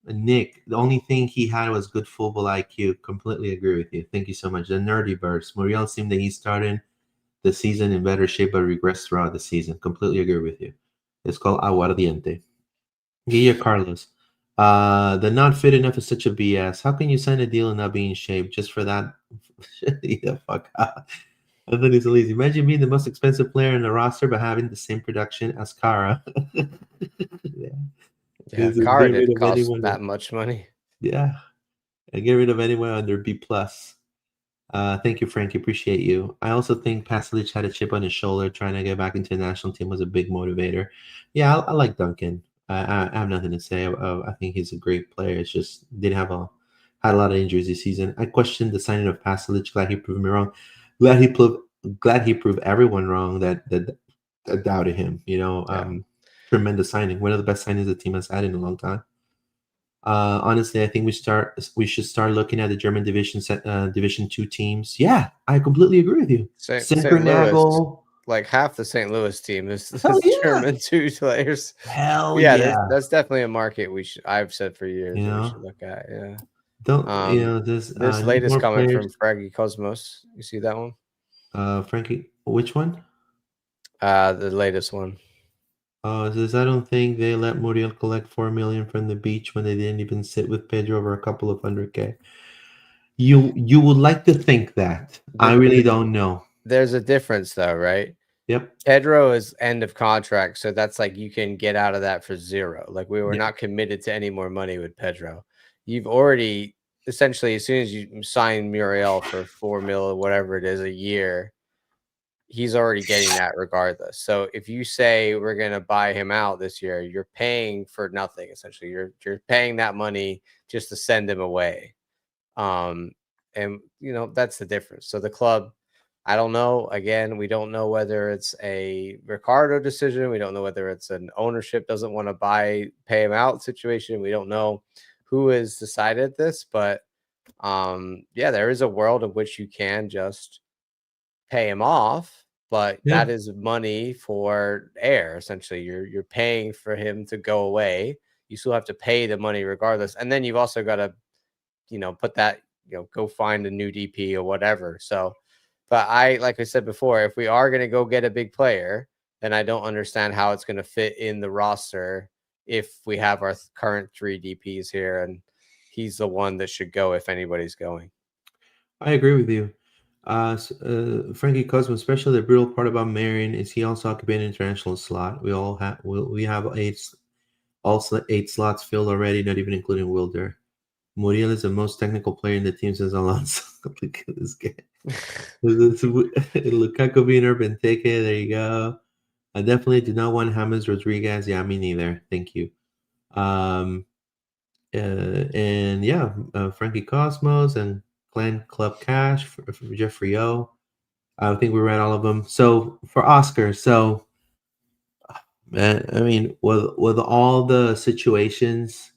Nick, the only thing he had was good football IQ. Completely agree with you. Thank you so much. The nerdy burst. Muriel seemed that he's starting the season in better shape, but regressed throughout the season. Completely agree with you. It's called aguardiente. Guilla Carlos. The not fit enough is such a BS. How can you sign a deal and not be in shape just for that? The fuck out. Anthony Solis. Imagine being the most expensive player in the roster but having the same production as Kara. Kara didn't cost that much money. Yeah. And get rid of anyone under B+. Thank you, Frankie. Appreciate you. I also think Pasalic had a chip on his shoulder. Trying to get back into the national team was a big motivator. Yeah, I like Duncan. I have nothing to say. I think he's a great player. It's just didn't had a lot of injuries this season. I questioned the signing of Pasalic. Glad he proved me wrong. Glad he proved everyone wrong that doubted him. Tremendous signing. One of the best signings the team has had in a long time. Honestly, I think we should start looking at the German Division 2 teams. Yeah, I completely agree with you. St. Louis, like half the St. Louis team is German 2 players. Hell yeah, that's definitely a market I've said for years that we should look at. Yeah. Don't this latest comment from Frankie Cosmos. You see that one? Frankie, which one? The latest one. It says, I don't think they let Muriel collect $4 million from the beach when they didn't even sit with Pedro over a couple of $100K. You would like to think that. I really don't know. There's a difference though, right? Yep. Pedro is end of contract, so that's like you can get out of that for zero. Like we were not committed to any more money with Pedro. You've already essentially, as soon as you sign Muriel for $4 million or whatever it is a year, he's already getting that regardless. So if you say we're going to buy him out this year, you're paying for nothing. Essentially, you're paying that money just to send him away. And that's the difference. So the club, I don't know. Again, we don't know whether it's a Ricardo decision. We don't know whether it's an ownership doesn't want to pay him out situation. We don't know who has decided this, but there is a world in which you can just pay him off, but that is money for air. Essentially, you're paying for him to go away. You still have to pay the money regardless, and then you've also got to, put that, go find a new DP or whatever. So, but like I said before, if we are going to go get a big player, then I don't understand how it's going to fit in the roster if we have our current 3 DPs here, and he's the one that should go if anybody's going. I agree with you. Frankie Cosmo, especially the brutal part about Marion is he also occupied an international slot. We have 8 slots filled already, not even including Wilder. Muriel is the most technical player in the team since Alonso. Look at this guy. Lukaku being Urban Teke, there you go. I definitely do not want James Rodriguez. Yeah, me neither. Thank you. Frankie Cosmos and Glenn Club Cash for Jeffrey O. I think we read all of them. So for Oscar, man, I mean, with all the situations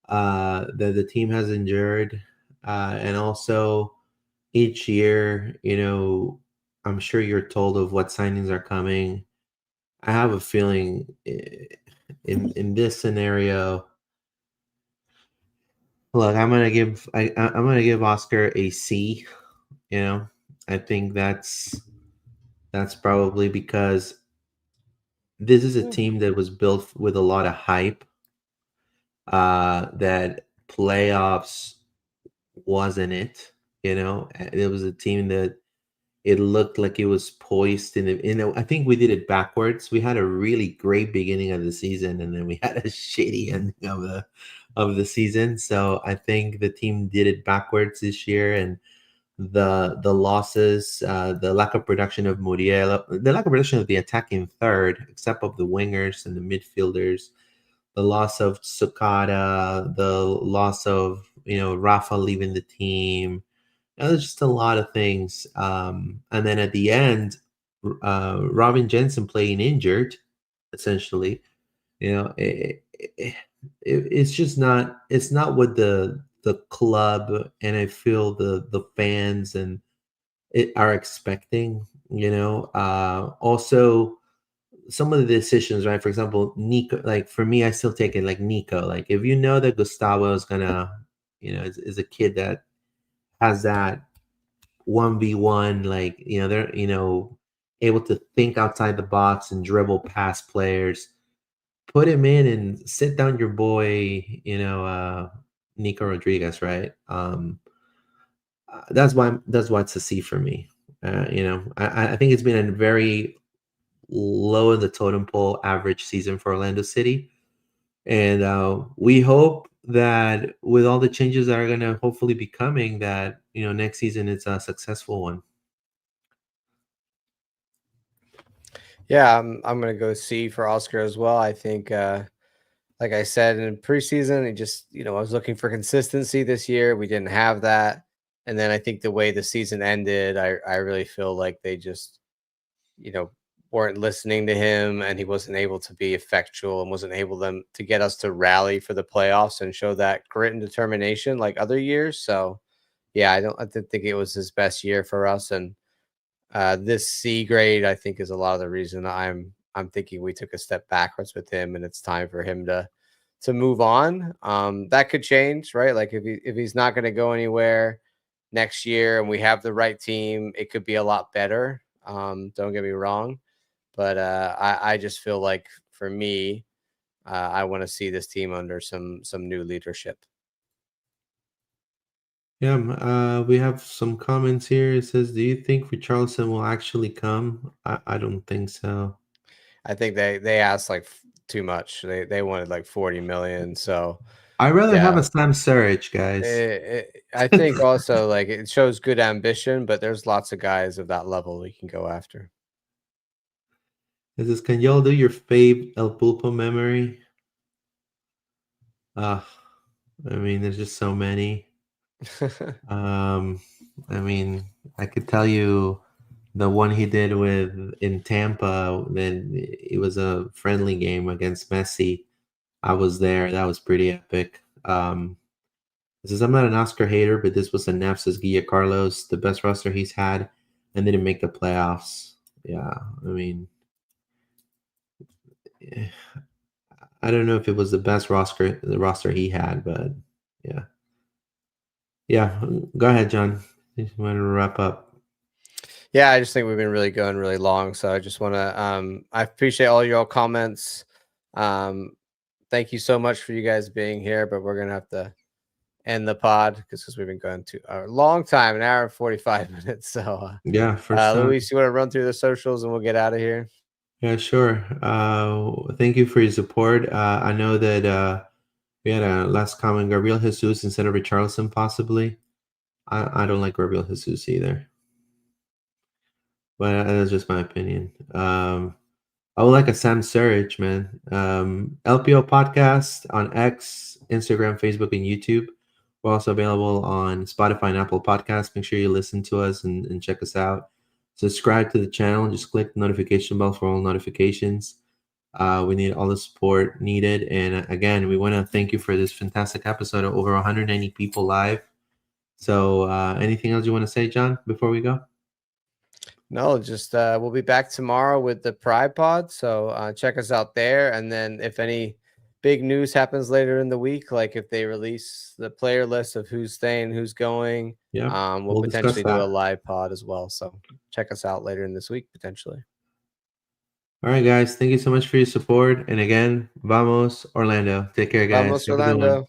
that the team has endured, And also each year, I'm sure you're told of what signings are coming. I have a feeling in this scenario, look, I'm gonna give Oscar a C. You know, I think that's probably because this is a team that was built with a lot of hype. That playoffs wasn't it. It was a team that it looked like it was poised I think we did it backwards. We had a really great beginning of the season, and then we had a shitty ending of the season. So I think the team did it backwards this year, and the losses, the lack of production of Muriel, the lack of production of the attacking third, except of the wingers and the midfielders, the loss of Sukada, the loss of Rafa leaving the team. There's just a lot of things. And then at the end, Robin Jensen playing injured, essentially. It's just not. It's not what the club and I feel the fans and it are expecting. Also some of the decisions, right? For example, Nico. Like for me, I still take it like Nico. Like if you know that Gustavo is gonna, is a kid that has that 1v1, like they're able to think outside the box and dribble past players, put him in and sit down your boy, Nico Rodriguez, right? That's why it's a C for me. I think it's been a very low in the totem pole average season for Orlando City, and we hope that with all the changes that are going to hopefully be coming, that next season it's a successful one. Yeah, I'm gonna go C for Oscar as well. I think, like I said in preseason, it just I was looking for consistency this year. We didn't have that, and then I think the way the season ended, I really feel like they just weren't listening to him, and he wasn't able to be effectual and wasn't able to get us to rally for the playoffs and show that grit and determination like other years. So yeah, I didn't think it was his best year for us, and this C grade, I think, is a lot of the reason I'm thinking we took a step backwards with him, and it's time for him to move on. That could change, right? Like if he's not going to go anywhere next year, and we have the right team, it could be a lot better. Don't get me wrong, but I just feel like for me, I want to see this team under some new leadership. Yeah, we have some comments here. It says, "Do you think Richarlison will actually come?" I don't think so. I think they asked like too much. They wanted like 40 million. So I'd rather have yeah, a Sam Surridge, guys. I think also like it shows good ambition, but there's lots of guys of that level we can go after. It says, "Can y'all do your fave El Pulpo memory?" I mean, there's just so many. I mean, I could tell you the one he did in Tampa. Then it was a friendly game against Messi. I was there. That was pretty epic. This is, I'm not an Oscar hater, but this was a Nef, says Guilla Carlos, the best roster he's had, and didn't make the playoffs. Yeah, I mean, I don't know if it was the best roster he had, but yeah. Yeah, go ahead, John. You want to wrap up? Yeah, I just think we've been really going really long, so I just want to I appreciate all your comments. Thank you so much for you guys being here, but we're gonna have to end the pod because we've been going to a long time, an hour and 45 minutes. So Yeah, first time. Luis, you want to run through the socials and we'll get out of here? Yeah, sure. Thank you for your support. I know that we had a last comment, Gabriel Jesus instead of Richarlison, possibly. I don't like Gabriel Jesus either, but that's just my opinion. I would like a Sam Surridge, man. LPO podcast on X, Instagram, Facebook, and YouTube. We're also available on Spotify and Apple Podcasts. Make sure you listen to us and check us out. Subscribe to the channel. Just click the notification bell for all notifications. We need all the support needed. And again, we want to thank you for this fantastic episode of over 190 people live. So anything else you want to say, John, before we go? No, just we'll be back tomorrow with the Pride Pod. So check us out there. And then if any big news happens later in the week, like if they release the player list of who's staying, who's going, Yeah, we'll discuss potentially do a that. live pod as well. So check us out later in this week, potentially. All right, guys. Thank you so much for your support. And again, vamos, Orlando. Take care, guys. Vamos, Have a good one. Orlando.